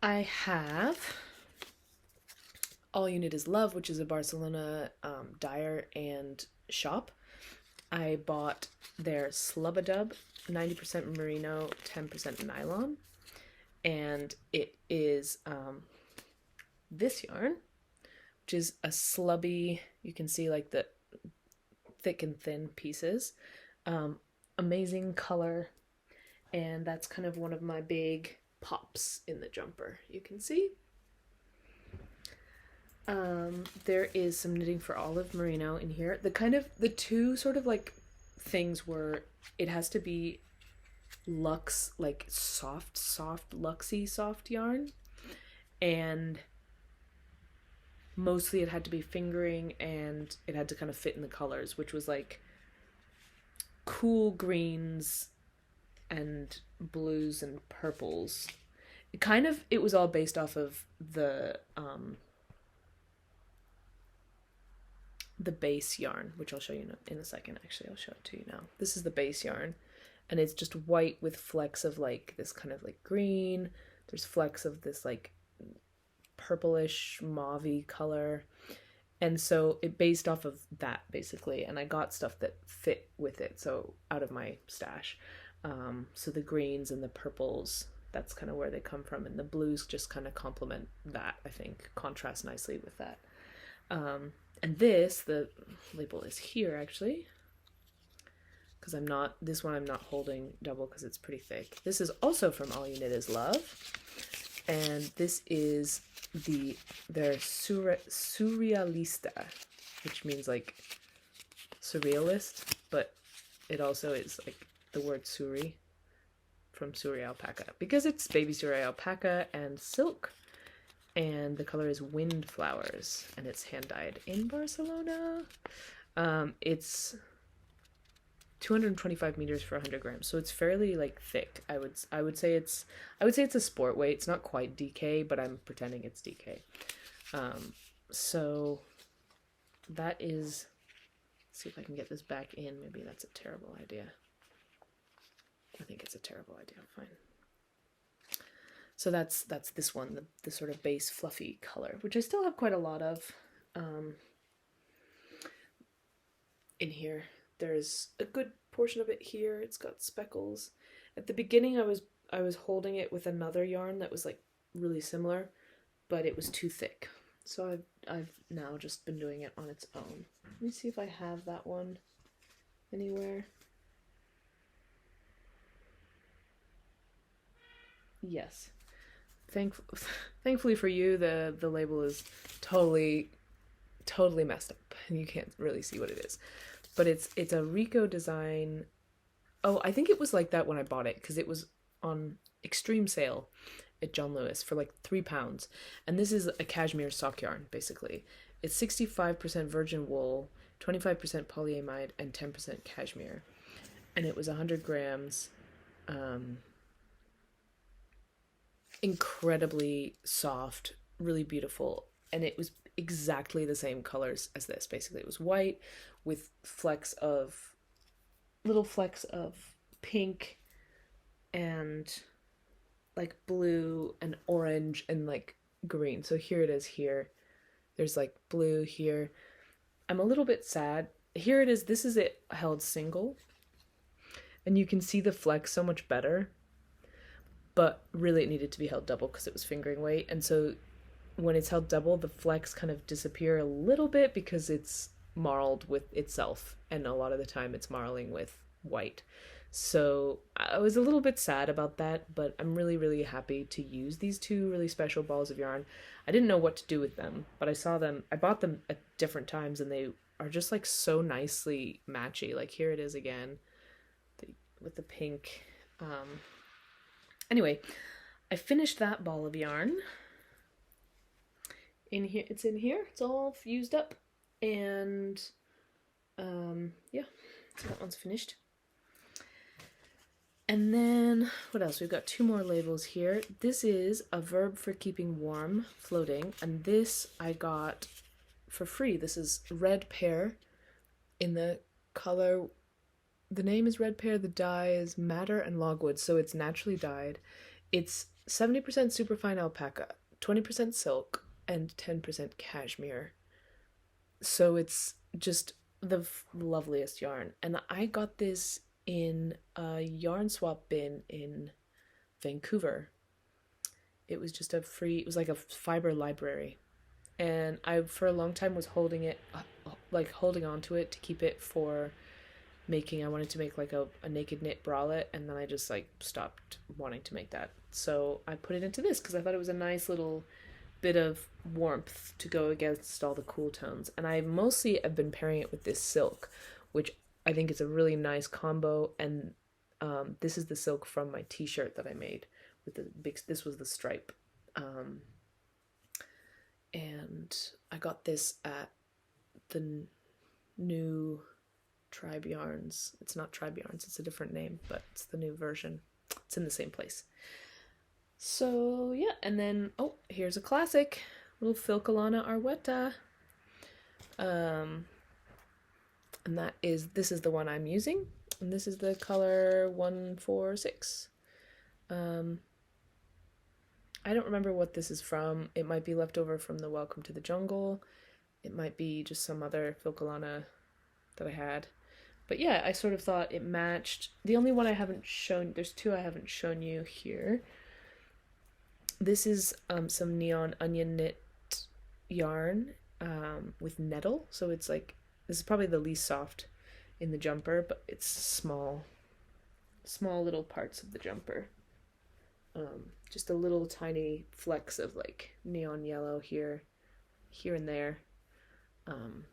Speaker 1: I have All You Need Is Love, which is a Barcelona dyer and shop. I bought their Slubadub, 90% merino, 10% nylon, and it is this yarn, which is a slubby, you can see like the thick and thin pieces. Amazing color, and that's kind of one of my big pops in the jumper, you can see. There is some knitting for Olive Merino in here. The two sort of like things were, it has to be luxe, like soft, luxy soft yarn, and mostly it had to be fingering, and it had to kind of fit in the colors, which was like cool greens and blues and purples. It was all based off of the base yarn, which I'll show you in a second. Actually, I'll show it to you now. This is the base yarn, and it's just white with flecks of like this kind of like green. There's flecks of this like purplish mauvey color, and so it based off of that basically, and I got stuff that fit with it, so out of my stash. So the greens and the purples, that's kind of where they come from, and the blues just kind of complement that, I think, contrast nicely with that. And the label is here actually, because this one I'm not holding double because it's pretty thick. This is also from All You Knit Is Love, and this is their surrealista, which means like surrealist, but it also is like the word suri from Suri alpaca, because it's baby Suri alpaca and silk. And the color is Wind Flowers, and it's hand dyed in Barcelona. It's 225 meters for 100 grams, so it's fairly like thick. I would say it's a sport weight. It's not quite DK, but I'm pretending it's DK. So that is. Let's see if I can get this back in. Maybe that's a terrible idea. I think it's a terrible idea. Fine. So that's this one, the sort of base fluffy color, which I still have quite a lot of in here. There's a good portion of it here. It's got speckles. At the beginning I was holding it with another yarn that was like really similar, but it was too thick. So I've now just been doing it on its own. Let me see if I have that one anywhere. Yes. Thankfully for you, the label is totally messed up and you can't really see what it is. But it's a Rico design. Oh, I think it was like that when I bought it, because it was on extreme sale at John Lewis for like £3. And this is a cashmere sock yarn, basically. It's 65% virgin wool, 25% polyamide, and 10% cashmere. And it was 100 grams. Incredibly soft, really beautiful, and it was exactly the same colors as this. Basically, it was white with little flecks of pink and like blue and orange and like green. So here it is here. There's like blue here. I'm a little bit sad. Here it is. This is it held single, and you can see the flecks so much better. But really it needed to be held double because it was fingering weight, and so when it's held double, the flecks kind of disappear a little bit because it's marled with itself, and a lot of the time it's marling with white. So I was a little bit sad about that, but I'm really happy to use these two really special balls of yarn. I didn't know what to do with them, but I bought them at different times, and they are just like so nicely matchy. Like here it is again, with the pink. Anyway, I finished that ball of yarn. In here, it's all fused up, and yeah, so that one's finished. And then what else? We've got two more labels here. This is a verb for keeping warm, floating, and this I got for free. This is Red Pear in the color. The name is Red Pear, the dye is madder and logwood, so it's naturally dyed. It's 70% superfine alpaca, 20% silk, and 10% cashmere. So it's just the loveliest yarn. And I got this in a yarn swap bin in Vancouver. It was just it was like a fiber library. And I, for a long time, was holding on to it to keep it for I wanted to make like a naked knit bralette, and then I just like stopped wanting to make that. So I put it into this because I thought it was a nice little bit of warmth to go against all the cool tones. And I mostly have been pairing it with this silk, which I think is a really nice combo. And this is the silk from my t-shirt that I made with the big, this was the stripe. And I got this at the new Tribe Yarns. It's not Tribe Yarns, it's a different name, but it's the new version. It's in the same place. So yeah, and then, oh, here's a classic, little Filcolana Arwetta. And this is the one I'm using, and this is the color 146. I don't remember what this is from. It might be leftover from the Welcome to the Jungle. It might be just some other Filcolana that I had. But yeah, I sort of thought it matched. The only one I haven't shown, there's two I haven't shown you here. This is some Neon Onion knit yarn with nettle. So it's like, this is probably the least soft in the jumper, but it's small little parts of the jumper. Just a little tiny flecks of like neon yellow here and there. And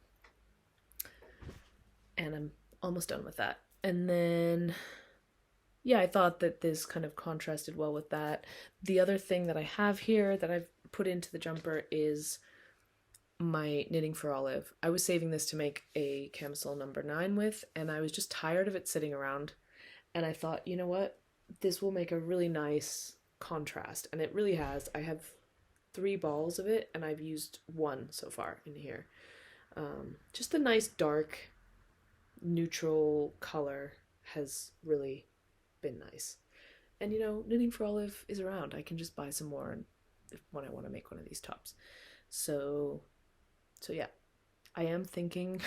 Speaker 1: I'm almost done with that. And then, yeah, I thought that this kind of contrasted well with that. The other thing that I have here that I've put into the jumper is my Knitting for Olive. I was saving this to make a camisole number 9 with, and I was just tired of it sitting around. And I thought, you know what? This will make a really nice contrast, and it really has. I have 3 balls of it, and I've used 1 so far in here. Just a nice dark neutral color has really been nice. And you know, Knitting for Olive is around. I can just buy some more when I want to make one of these tops. So yeah, I am thinking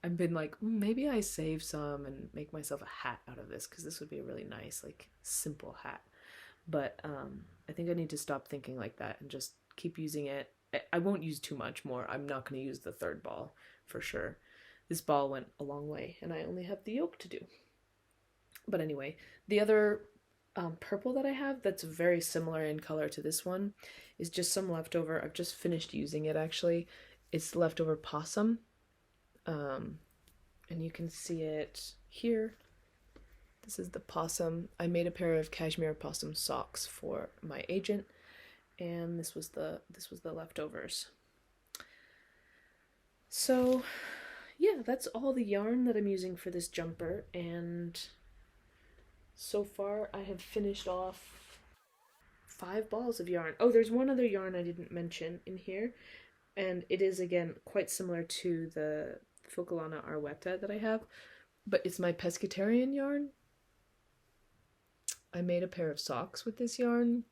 Speaker 1: I've been like, maybe I save some and make myself a hat out of this, because this would be a really nice, like, simple hat. But I think I need to stop thinking like that and just keep using it. I won't use too much more. I'm not going to use the 3rd ball for sure. This ball went a long way, and I only have the yoke to do. But anyway, the other purple that I have that's very similar in color to this one is just some leftover. I've just finished using it, actually. It's leftover possum. And you can see it here. This is the possum. I made a pair of cashmere possum socks for my agent, and this was the leftovers. So yeah, that's all the yarn that I'm using for this jumper, and so far I have finished off 5 balls of yarn. Oh, there's one other yarn I didn't mention in here, and it is again quite similar to the Filcolana Arwetta that I have, but it's my pescatarian yarn. I made a pair of socks with this yarn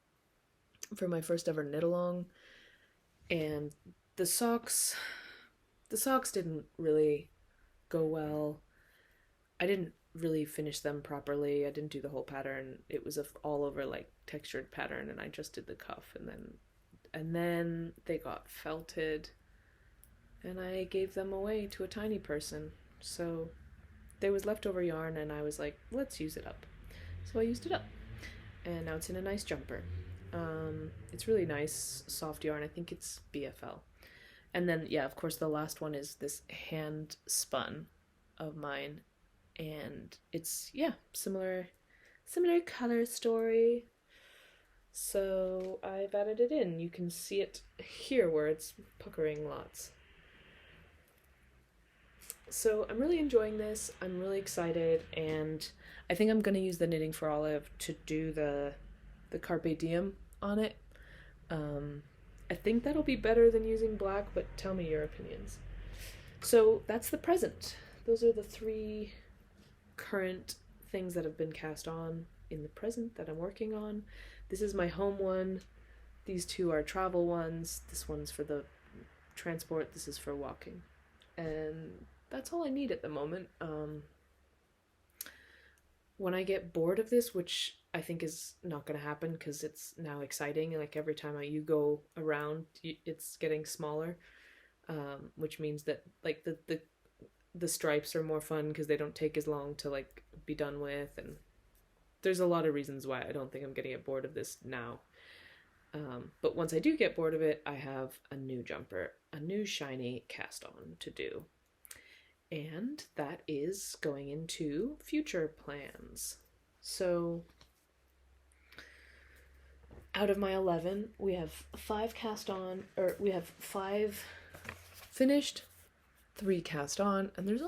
Speaker 1: for my first ever knit along, and the socks didn't really go well. I didn't really finish them properly. I didn't do the whole pattern. It was a all over like textured pattern, and I just did the cuff, and then they got felted, and I gave them away to a tiny person. So there was leftover yarn, and I was like, let's use it up. So I used it up, and now it's in a nice jumper. It's really nice, soft yarn. I think it's BFL. And then, yeah, of course, the last one is this hand spun of mine, and it's, yeah, similar color story. So I've added it in. You can see it here where it's puckering lots. So I'm really enjoying this. I'm really excited, and I think I'm going to use the Knitting for Olive to do the Carpe Diem on it. I think that'll be better than using black, but tell me your opinions. So that's the present. Those are the 3 current things that have been cast on in the present that I'm working on. This is my home one. These 2 are travel ones. This one's for the transport. This is for walking. And that's all I need at the moment. When I get bored of this, which I think is not going to happen because it's now exciting, like every time you go around, it's getting smaller, which means that like the stripes are more fun because they don't take as long to like be done with, and there's a lot of reasons why I don't think I'm getting bored of this now. But once I do get bored of it, I have a new jumper, a new shiny cast on to do. And that is going into future plans. So out of my 11, we have 5 cast on, or we have 5 finished, 3 cast on, and there's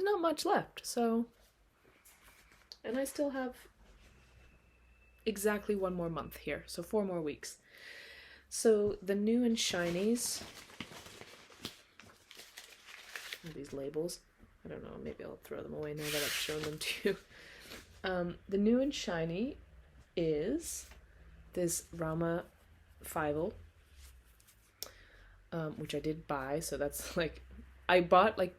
Speaker 1: not much left, so. And I still have exactly 1 more month here, so 4 more weeks. So the new and shinies, these labels, I don't know, maybe I'll throw them away now that I've shown them to you. The new and shiny is this Rama Fievel, which I did buy, so that's like, I bought like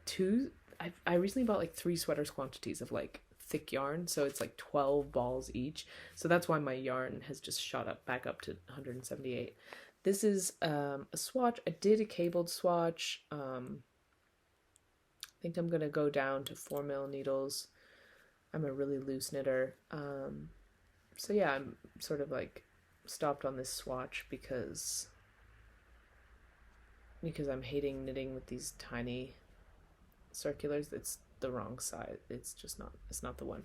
Speaker 1: I recently bought like 3 sweaters quantities of like thick yarn, so it's like 12 balls each, so that's why my yarn has just shot up back up to 178. This is a swatch. I did a cabled swatch. I think I'm gonna go down to 4mm needles. I'm a really loose knitter, so yeah, I'm sort of like stopped on this swatch because I'm hating knitting with these tiny circulars. It's the wrong size. It's not the one.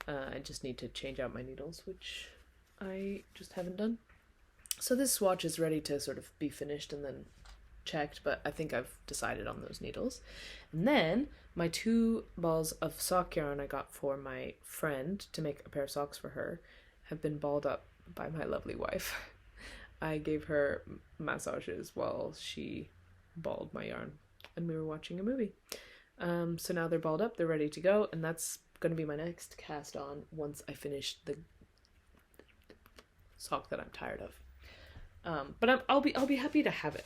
Speaker 1: I just need to change out my needles, which I just haven't done. So this swatch is ready to sort of be finished and then checked, but I think I've decided on those needles. And then my 2 balls of sock yarn I got for my friend to make a pair of socks for her have been balled up by my lovely wife. I gave her massages while she balled my yarn, and we were watching a movie. So now they're balled up, they're ready to go, and that's going to be my next cast on once I finish the sock that I'm tired of. But I'll be happy to have it,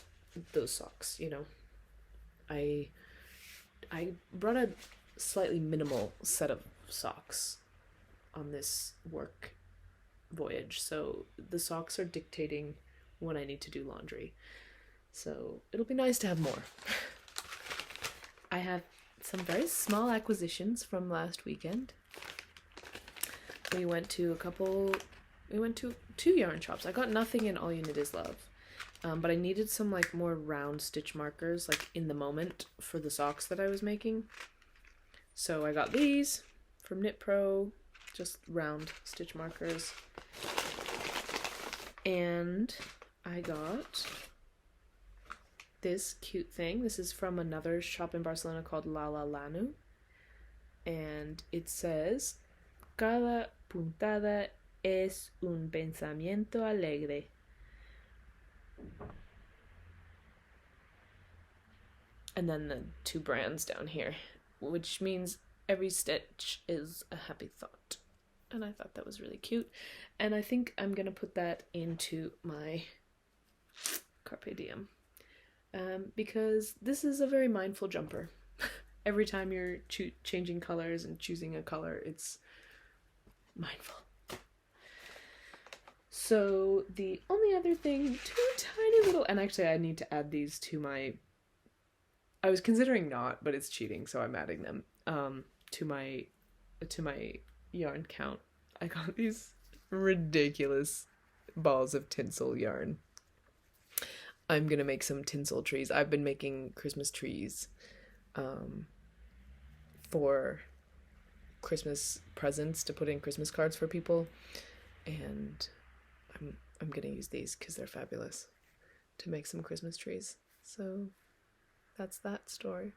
Speaker 1: those socks, you know. I brought a slightly minimal set of socks on this work voyage, so the socks are dictating when I need to do laundry. So it'll be nice to have more. I have some very small acquisitions from last weekend. We went to 2 yarn shops. I got nothing in All You Knit Is Love. But I needed some like more round stitch markers like in the moment for the socks that I was making. So I got these from Knit Pro, just round stitch markers. And I got this cute thing. This is from another shop in Barcelona called Lala Lanu. And it says, "Cada puntada es un pensamiento alegre." And then the 2 brands down here, which means every stitch is a happy thought. And I thought that was really cute. And I think I'm gonna put that into my Carpe Diem. Because this is a very mindful jumper. Every time you're changing colors and choosing a color, it's mindful. So the only other thing, 2 tiny little, and actually I need to add these to my, I was considering not, but it's cheating, so I'm adding them to my yarn count. I got these ridiculous balls of tinsel yarn. I'm gonna make some tinsel trees. I've been making Christmas trees for Christmas presents to put in Christmas cards for people, and I'm gonna use these because they're fabulous to make some Christmas trees. So that's that story.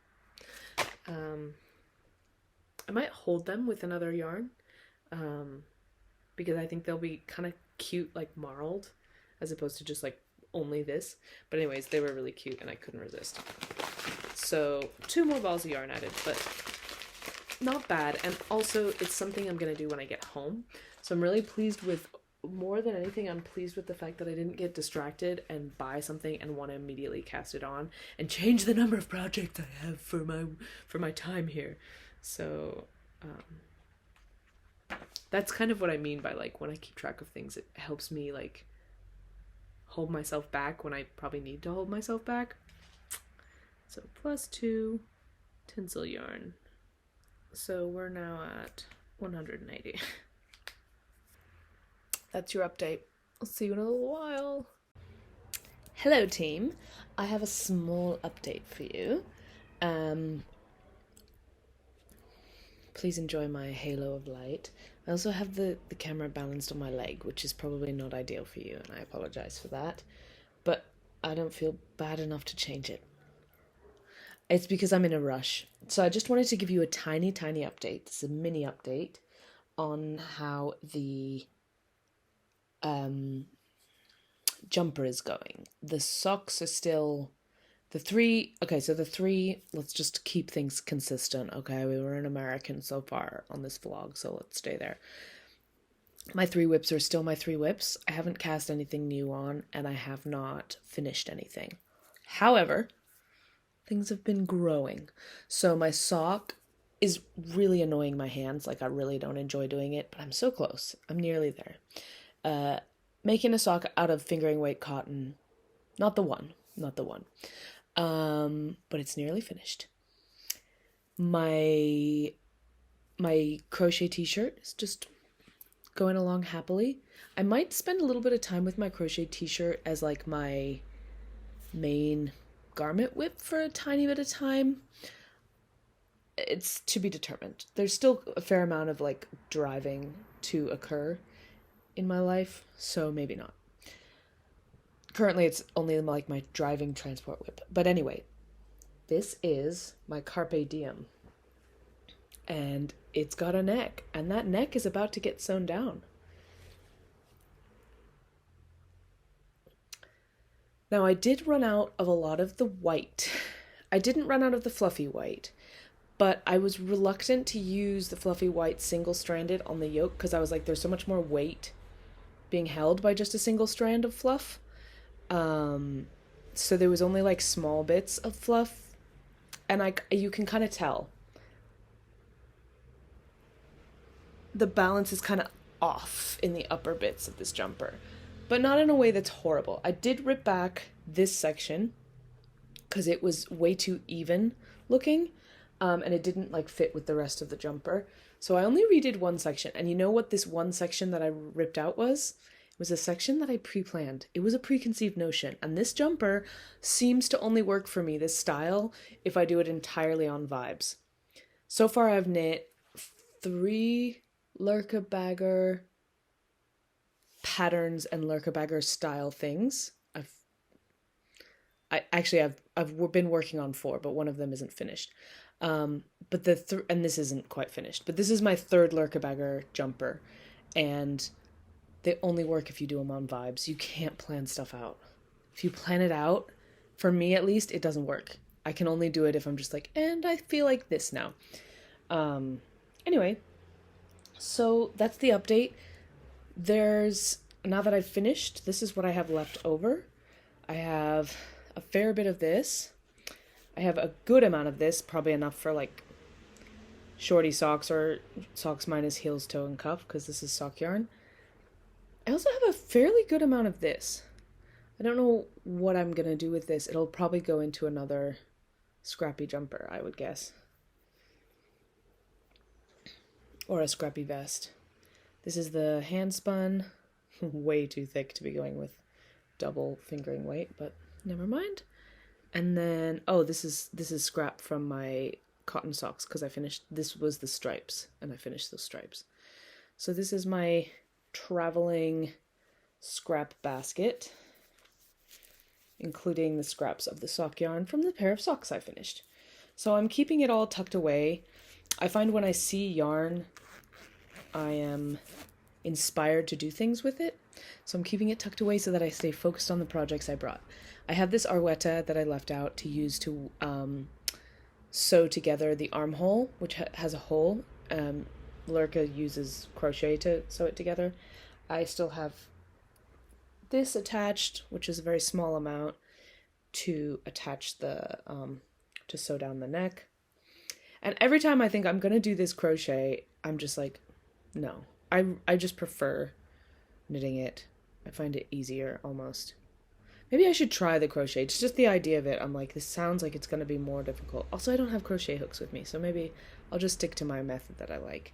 Speaker 1: I might hold them with another yarn because I think they'll be kind of cute, like marled, as opposed to just like only this. But anyways, they were really cute and I couldn't resist. So 2 more balls of yarn added, but not bad. And also it's something I'm gonna do when I get home. So I'm really pleased with, more than anything, I'm pleased with the fact that I didn't get distracted and buy something and want to immediately cast it on and change the number of projects I have for my time here. So that's kind of what I mean by like when I keep track of things, it helps me like hold myself back when I probably need to hold myself back. So +2 tinsel yarn. So we're now at 180. That's your update. I'll see you in a little while. Hello team, I have a small update for you. Please enjoy my halo of light. I also have the camera balanced on my leg, which is probably not ideal for you, and I apologize for that. But I don't feel bad enough to change it. It's because I'm in a rush. So I just wanted to give you a tiny update. It's a mini update on how the jumper is going. The socks are still the three, let's just keep things consistent, okay? We were in American so far on this vlog, so let's stay there. My 3 whips are still my 3 whips. I haven't cast anything new on, and I have not finished anything. However, things have been growing. So my sock is really annoying my hands. Like, I really don't enjoy doing it, but I'm so close. I'm nearly there. Making a sock out of fingering weight cotton, not the one. But it's nearly finished. My crochet t-shirt is just going along happily. I might spend a little bit of time with my crochet t-shirt as like my main garment whip for a tiny bit of time. It's to be determined. There's still a fair amount of like driving to occur in my life, so maybe not. Currently it's only like my driving transport whip. But anyway, this is my Carpe Diem. And it's got a neck, and that neck is about to get sewn down. Now, I did run out of a lot of the white. I didn't run out of the fluffy white, but I was reluctant to use the fluffy white single-stranded on the yoke because I was like, there's so much more weight being held by just a single strand of fluff. So there was only like small bits of fluff, and you can kind of tell the balance is kind of off in the upper bits of this jumper, but not in a way that's horrible. I did rip back this section because it was way too even looking, and it didn't like fit with the rest of the jumper. So I only redid one section, and you know what this one section that I ripped out was? It was a section that I pre-planned. It was a preconceived notion, and this jumper seems to only work for me, this style, if I do it entirely on vibes. So far I've knit 3 Lurka Bagger patterns and Lurka Bagger style things. I've been working on 4, but one of them isn't finished. But and this isn't quite finished, but this is my 3rd Lurka Bagger jumper, and they only work if you do them on vibes. You can't plan stuff out. If you plan it out, for me at least, it doesn't work. I can only do it if I'm just like, and I feel like this now. Anyway, so that's the update. Now that I've finished, this is what I have left over. I have a fair bit of this. I have a good amount of this, probably enough for like shorty socks or socks minus heels, toe, and cuff, because this is sock yarn. I also have a fairly good amount of this. I don't know what I'm going to do with this. It'll probably go into another scrappy jumper, I would guess. Or a scrappy vest. This is the hand spun. Way too thick to be going with double fingering weight, but never mind. And then, this is scrap from my cotton socks because this was the stripes, and I finished those stripes. So this is my traveling scrap basket, including the scraps of the sock yarn from the pair of socks I finished. So I'm keeping it all tucked away. I find when I see yarn, I am inspired to do things with it. So I'm keeping it tucked away so that I stay focused on the projects I brought. I have this Arwetta that I left out to use to sew together the armhole, which has a hole. Lurka uses crochet to sew it together. I still have this attached, which is a very small amount, to attach the to sew down the neck. And every time I think I'm gonna do this crochet, I'm just like, no. I just prefer knitting it. I find it easier almost. Maybe I should try the crochet. It's just the idea of it. I'm like, this sounds like it's gonna be more difficult. Also, I don't have crochet hooks with me, so maybe I'll just stick to my method that I like.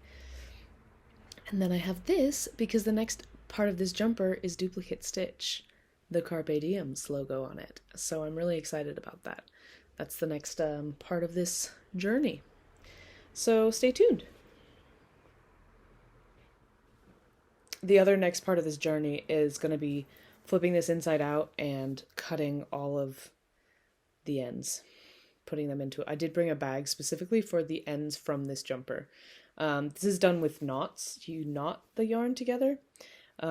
Speaker 1: And then I have this because the next part of this jumper is duplicate stitch the Carpe Diems logo on it. So I'm really excited about that. That's the next part of this journey. So stay tuned. The other next part of this journey is going to be flipping this inside out and cutting all of the ends, putting them into it. I did bring a bag specifically for the ends from this jumper. This is done with knots. You knot the yarn together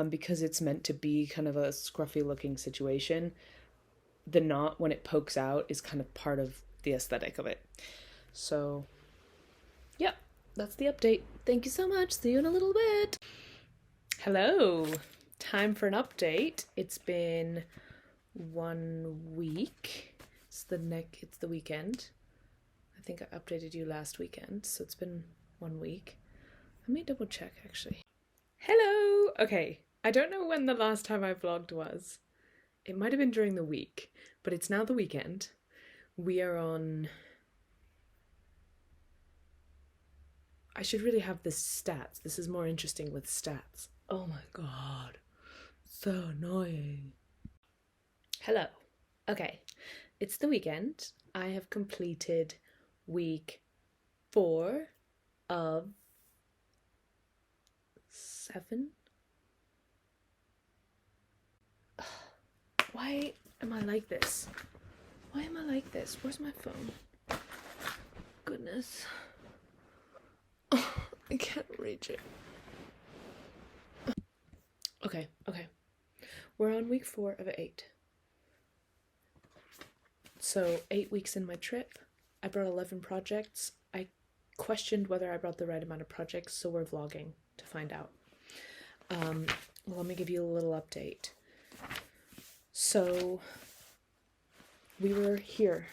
Speaker 1: because it's meant to be kind of a scruffy looking situation. The knot, when it pokes out, is kind of part of the aesthetic of it. So, yeah, that's the update. Thank you so much. See you in a little bit. Hello. Time for an update. It's been 1 week. It's the weekend. I think I updated you last weekend, so it's been 1 week. Let me double check actually. Hello! Okay, I don't know when the last time I vlogged was. It might have been during the week, but it's now the weekend. We are on... I should really have the stats. This is more interesting with stats. Oh my god. So annoying. Hello. Okay, it's the weekend. I have completed week 4 of 7. Why am I like this? Why am I like this? Where's my phone? Goodness. Oh, I can't reach it. Okay. We're on week 4 of 8. So 8 weeks in my trip. I brought 11 projects. I questioned whether I brought the right amount of projects, so we're vlogging to find out. Well, let me give you a little update. So we were here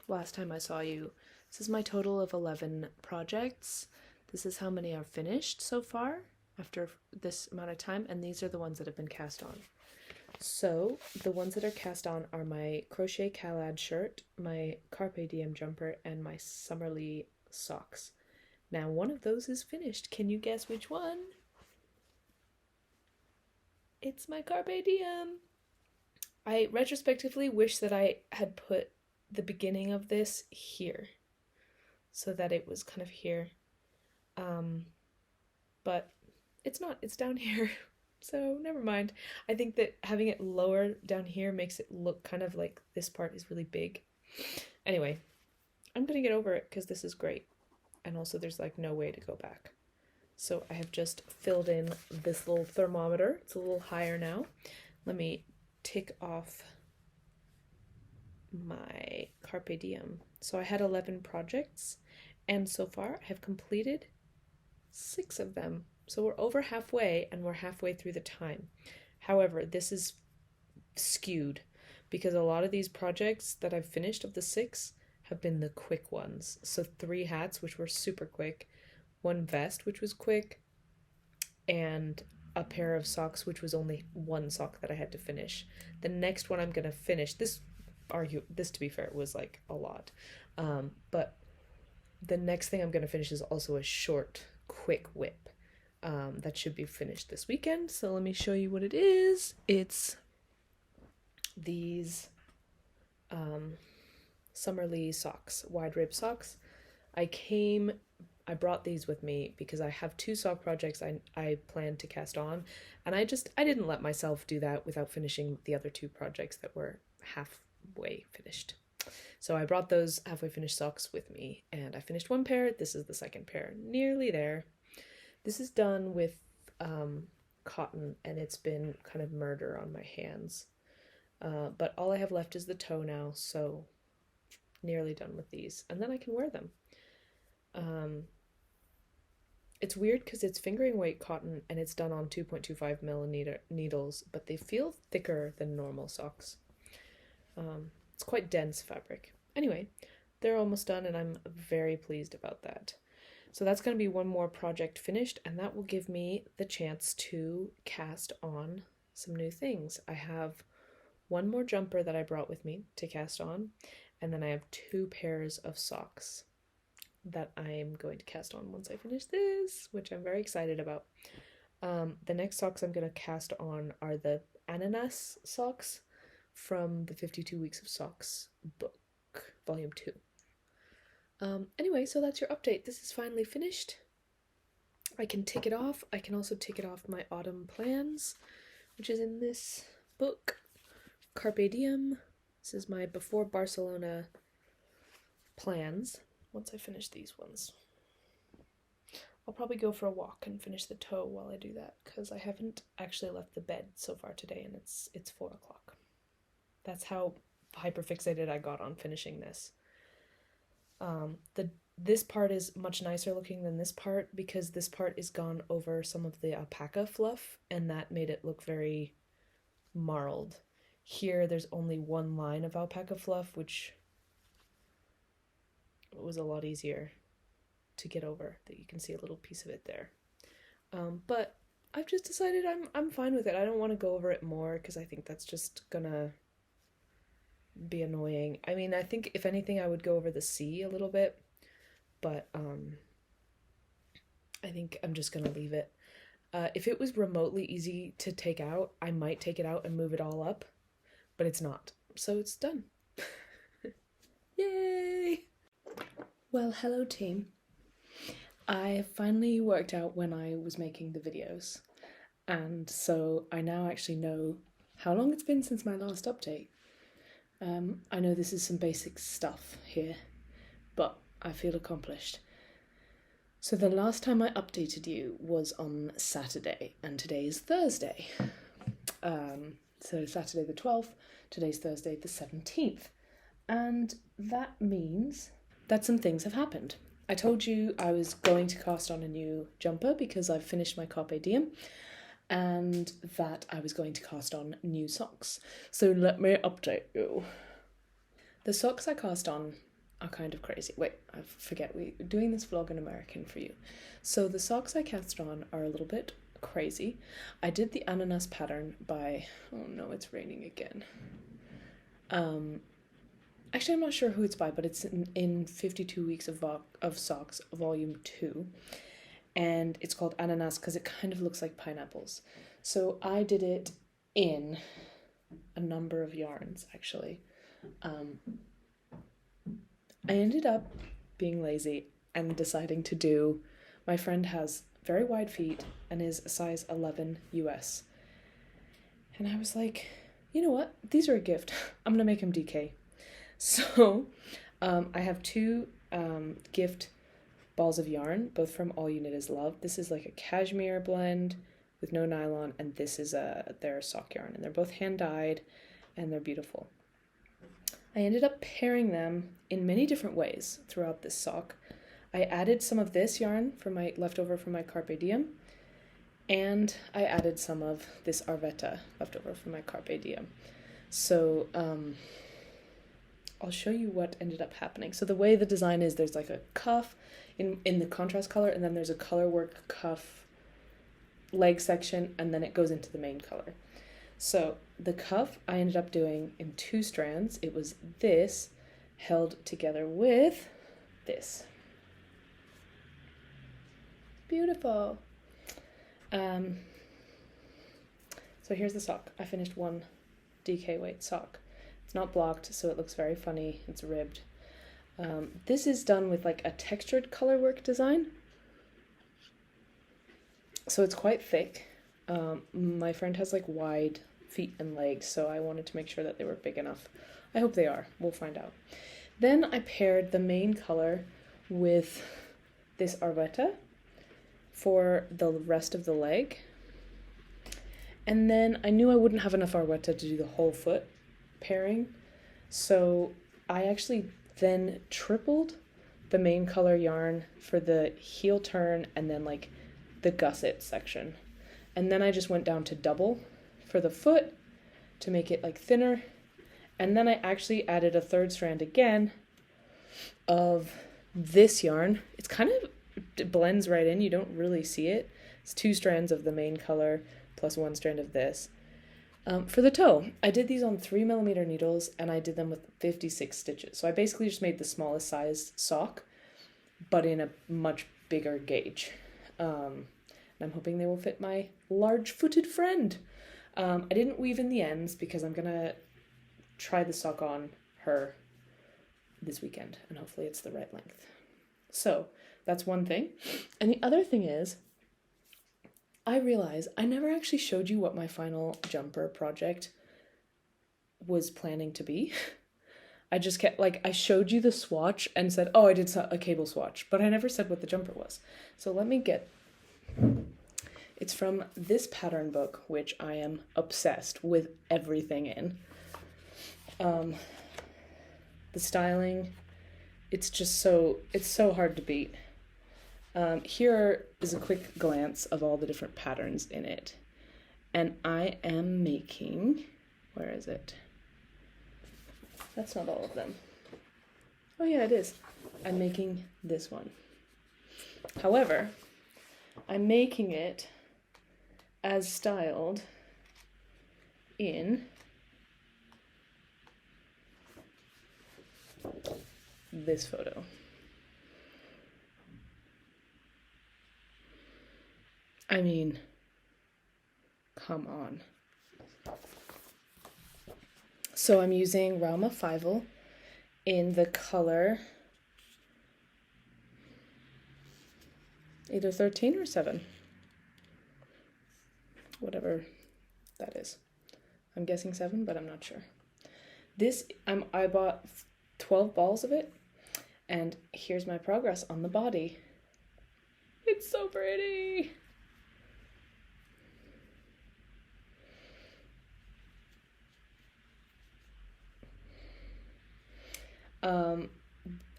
Speaker 1: last time I saw you. This is my total of 11 projects. This is how many are finished so far after this amount of time, and these are the ones that have been cast on. So the ones that are cast on are my crochet Calad shirt, my Carpe Diem jumper, and my Summerlee socks. Now one of those is finished. Can you guess which one? It's my Carpe Diem. I retrospectively wish that I had put the beginning of this here so that it was kind of here. But it's not, it's down here. So never mind. I think that having it lower down here makes it look kind of like this part is really big. Anyway, I'm gonna get over it because this is great. And also there's like no way to go back. So I have just filled in this little thermometer. It's a little higher now. Let me tick off my Carpe Diem. So I had 11 projects, and so far I have completed 6 of them. So we're over halfway, and we're halfway through the time. However, this is skewed because a lot of these projects that I've finished of the 6 have been the quick ones. So 3 hats, which were super quick, 1 vest, which was quick, and a pair of socks, which was only 1 sock that I had to finish. The next one I'm gonna finish, this to be fair was like a lot, but the next thing I'm gonna finish is also a short, quick whip. That should be finished this weekend. So let me show you what it is. It's these Summerlee socks, wide rib socks. I brought these with me because I have 2 sock projects I plan to cast on, and I didn't let myself do that without finishing the other 2 projects that were halfway finished. So I brought those halfway finished socks with me, and I finished 1 pair. This is the second pair, nearly there. This is done with cotton, and it's been kind of murder on my hands. But all I have left is the toe now, so nearly done with these. And then I can wear them. It's weird because it's fingering weight cotton, and it's done on 2.25 millimeter needles, but they feel thicker than normal socks. It's quite dense fabric. Anyway, they're almost done, and I'm very pleased about that. So that's going to be 1 more project finished, and that will give me the chance to cast on some new things. I have 1 more jumper that I brought with me to cast on, and then I have 2 pairs of socks that I'm going to cast on once I finish this, which I'm very excited about. The next socks I'm going to cast on are the ananas socks from the 52 Weeks of Socks book, volume 2. Anyway, so that's your update. This is finally finished. I can tick it off. I can also tick it off my autumn plans, which is in this book, Carpe Diem. This is my before Barcelona plans. Once I finish these ones, I'll probably go for a walk and finish the toe while I do that, because I haven't actually left the bed so far today, and it's 4 o'clock. That's how hyperfixated I got on finishing this. This part is much nicer looking than this part, because this part is gone over some of the alpaca fluff, and that made it look very marled. Here there's only one line of alpaca fluff, which was a lot easier to get over. That you can see a little piece of it there. But I've just decided I'm fine with it. I don't want to go over it more, because I think that's just gonna be annoying. I mean, I think if anything I would go over the C a little bit, but I think I'm just gonna leave it. If it was remotely easy to take out, I might take it out and move it all up, but it's not, so it's done. Yay! Well, hello team. I finally worked out when I was making the videos, and so I now actually know how long it's been since my last update. I know this is some basic stuff here, but I feel accomplished. So the last time I updated you was on Saturday, and today is Thursday. So Saturday the 12th, today's Thursday the 17th. And that means that some things have happened. I told you I was going to cast on a new jumper because I've finished my Carpe Diem, and that I was going to cast on new socks. So let me update you. The socks I cast on are kind of crazy. Wait, I forget, we're doing this vlog in American for you. So the socks I cast on are a little bit crazy. I did the ananas pattern by, oh no, it's raining again. Actually, I'm not sure who it's by, but it's in 52 Weeks of Socks, volume 2. And it's called ananas because it kind of looks like pineapples. So I did it in a number of yarns, actually. I ended up being lazy and deciding to do, my friend has very wide feet and is a size 11 US. And I was like, you know what? These are a gift. I'm going to make him DK. So I have two gift balls of yarn, both from All You Knit Is Love. This is like a cashmere blend with no nylon, and this is their sock yarn. And they're both hand-dyed, and they're beautiful. I ended up pairing them in many different ways throughout this sock. I added some of this yarn from leftover from my Carpe Diem, and I added some of this Arvetta leftover from my Carpe Diem. So I'll show you what ended up happening. So the way the design is, there's like a cuff in the contrast color, and then there's a color work cuff leg section, and then it goes into the main color. So the cuff I ended up doing in 2 strands. It was this held together with this. Beautiful. So here's the sock. I finished one DK weight sock. It's not blocked, so it looks very funny. It's ribbed. This is done with like a textured colorwork design. So it's quite thick. My friend has like wide feet and legs, so I wanted to make sure that they were big enough. I hope they are. We'll find out. Then I paired the main color with this Arvetta for the rest of the leg. And then I knew I wouldn't have enough Arvetta to do the whole foot pairing, so I actually then tripled the main color yarn for the heel turn and then like the gusset section. And then I just went down to double for the foot to make it like thinner. And then I actually added a 3rd strand again of this yarn. It's kind of, it blends right in. You don't really see it. It's 2 strands of the main color plus 1 strand of this. For the toe, I did these on 3mm needles, and I did them with 56 stitches. So I basically just made the smallest size sock, but in a much bigger gauge. and I'm hoping they will fit my large-footed friend. I didn't weave in the ends because I'm gonna try the sock on her this weekend, and hopefully it's the right length. So that's one thing. And the other thing is, I realize I never actually showed you what my final jumper project was planning to be. I just kept, like, I showed you the swatch and said, oh, I did a cable swatch, but I never said what the jumper was. So let me get, it's from this pattern book, which I am obsessed with everything in. The styling, it's so hard to beat. Here is a quick glance of all the different patterns in it. And I am making, where is it? That's not all of them. Oh yeah, it is. I'm making this one. However, I'm making it as styled in this photo. I mean, come on. So I'm using Rauma Fievel in the color either 13 or 7. Whatever that is. I'm guessing 7, but I'm not sure. This, I bought 12 balls of it, and here's my progress on the body. It's so pretty!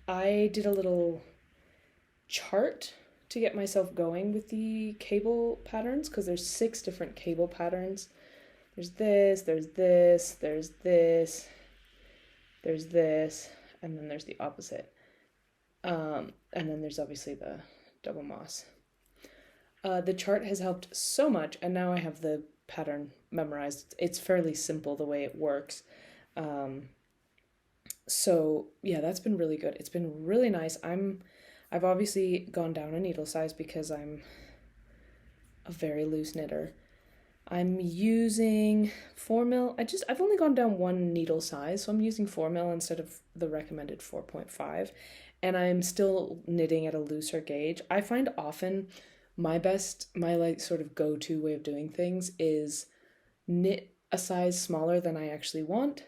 Speaker 1: I did a little chart to get myself going with the cable patterns, because there's 6 different cable patterns. There's this, there's this, there's this, there's this, and then there's the opposite. And then there's obviously the double moss. The chart has helped so much, and now I have the pattern memorized. It's fairly simple the way it works. So yeah, that's been really good. It's been really nice. I've obviously gone down a needle size because I'm a very loose knitter. I'm using 4mm. I've only gone down 1 needle size, so I'm using 4mm instead of the recommended 4.5, and I'm still knitting at a looser gauge. I find often my like sort of go-to way of doing things is knit a size smaller than I actually want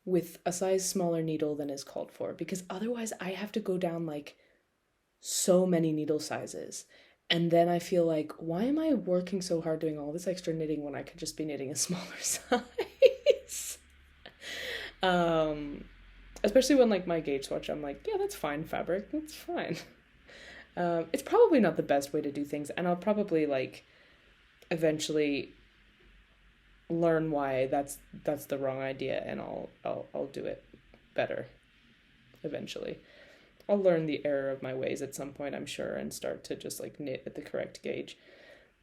Speaker 1: with a size smaller needle than is called for, because otherwise I have to go down like so many needle sizes, and then I feel like, why am I working so hard doing all this extra knitting when I could just be knitting a smaller size? Especially when like my gauge swatch, I'm like, yeah, that's fine fabric, that's fine. It's probably not the best way to do things, and I'll probably like eventually learn why that's the wrong idea, and I'll do it better eventually. I'll learn the error of my ways at some point, I'm sure, and start to just like knit at the correct gauge.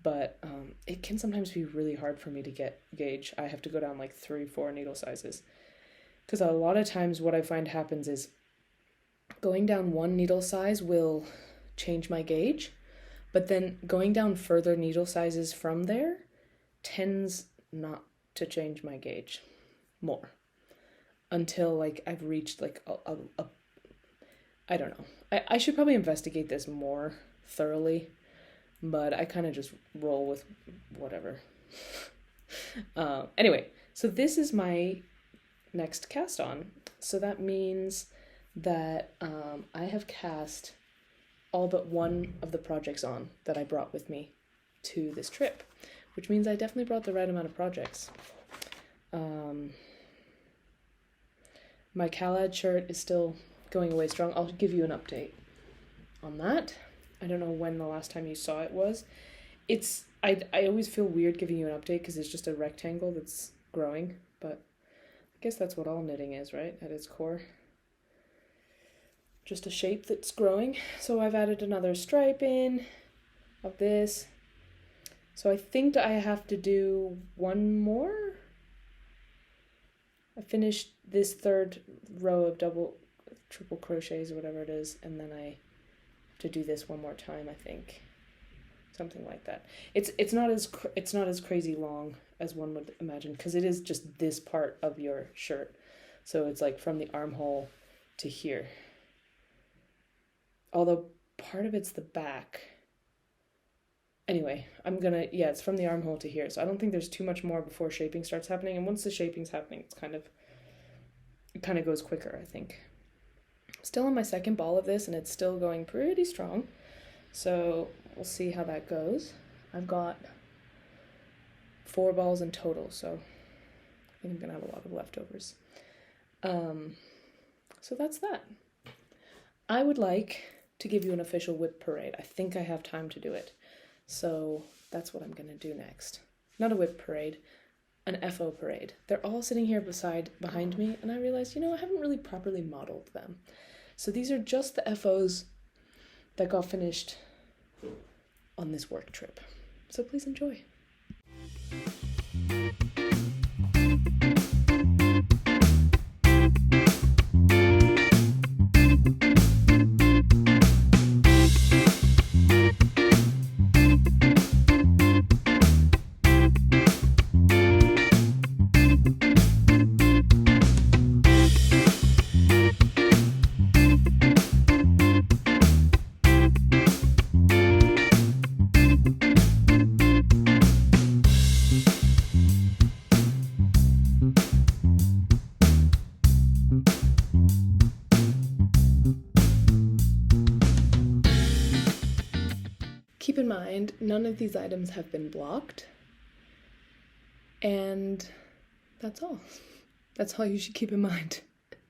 Speaker 1: But it can sometimes be really hard for me to get gauge. I have to go down like 3-4 needle sizes, because a lot of times what I find happens is going down 1 needle size will change my gauge, but then going down further needle sizes from there tends not to change my gauge more until like I've reached like a I don't know. I should probably investigate this more thoroughly, but I kind of just roll with whatever. Anyway, so this is my next cast on. So that means that I have cast all but one of the projects on that I brought with me to this trip, which means I definitely brought the right amount of projects. My CalAd shirt is still going away strong. I'll give you an update on that. I don't know when the last time you saw it was. I always feel weird giving you an update because it's just a rectangle that's growing, but I guess that's what all knitting is, right? At its core. Just a shape that's growing. So I've added another stripe in of this. So I think I have to do one more. I finished this 3rd row of triple crochets or whatever it is, and then I have to do this one more time, I think. something like that. It's not as crazy long as one would imagine, because it is just this part of your shirt. So it's like from the armhole to here. Although part of it's the back. Anyway, it's from the armhole to here. So I don't think there's too much more before shaping starts happening. And once the shaping's happening, it kind of goes quicker, I think. Still on my second ball of this, and it's still going pretty strong. So we'll see how that goes. I've got 4 balls in total, so I think I'm gonna have a lot of leftovers. So that's that. I would like to give you an official whip parade. I think I have time to do it. So that's what I'm gonna do next. Not a whip parade, an FO parade. They're all sitting here behind me, and I realized, I haven't really properly modeled them. So these are just the FOs that got finished on this work trip. So please enjoy. Keep in mind, none of these items have been blocked, and that's all. That's all you should keep in mind.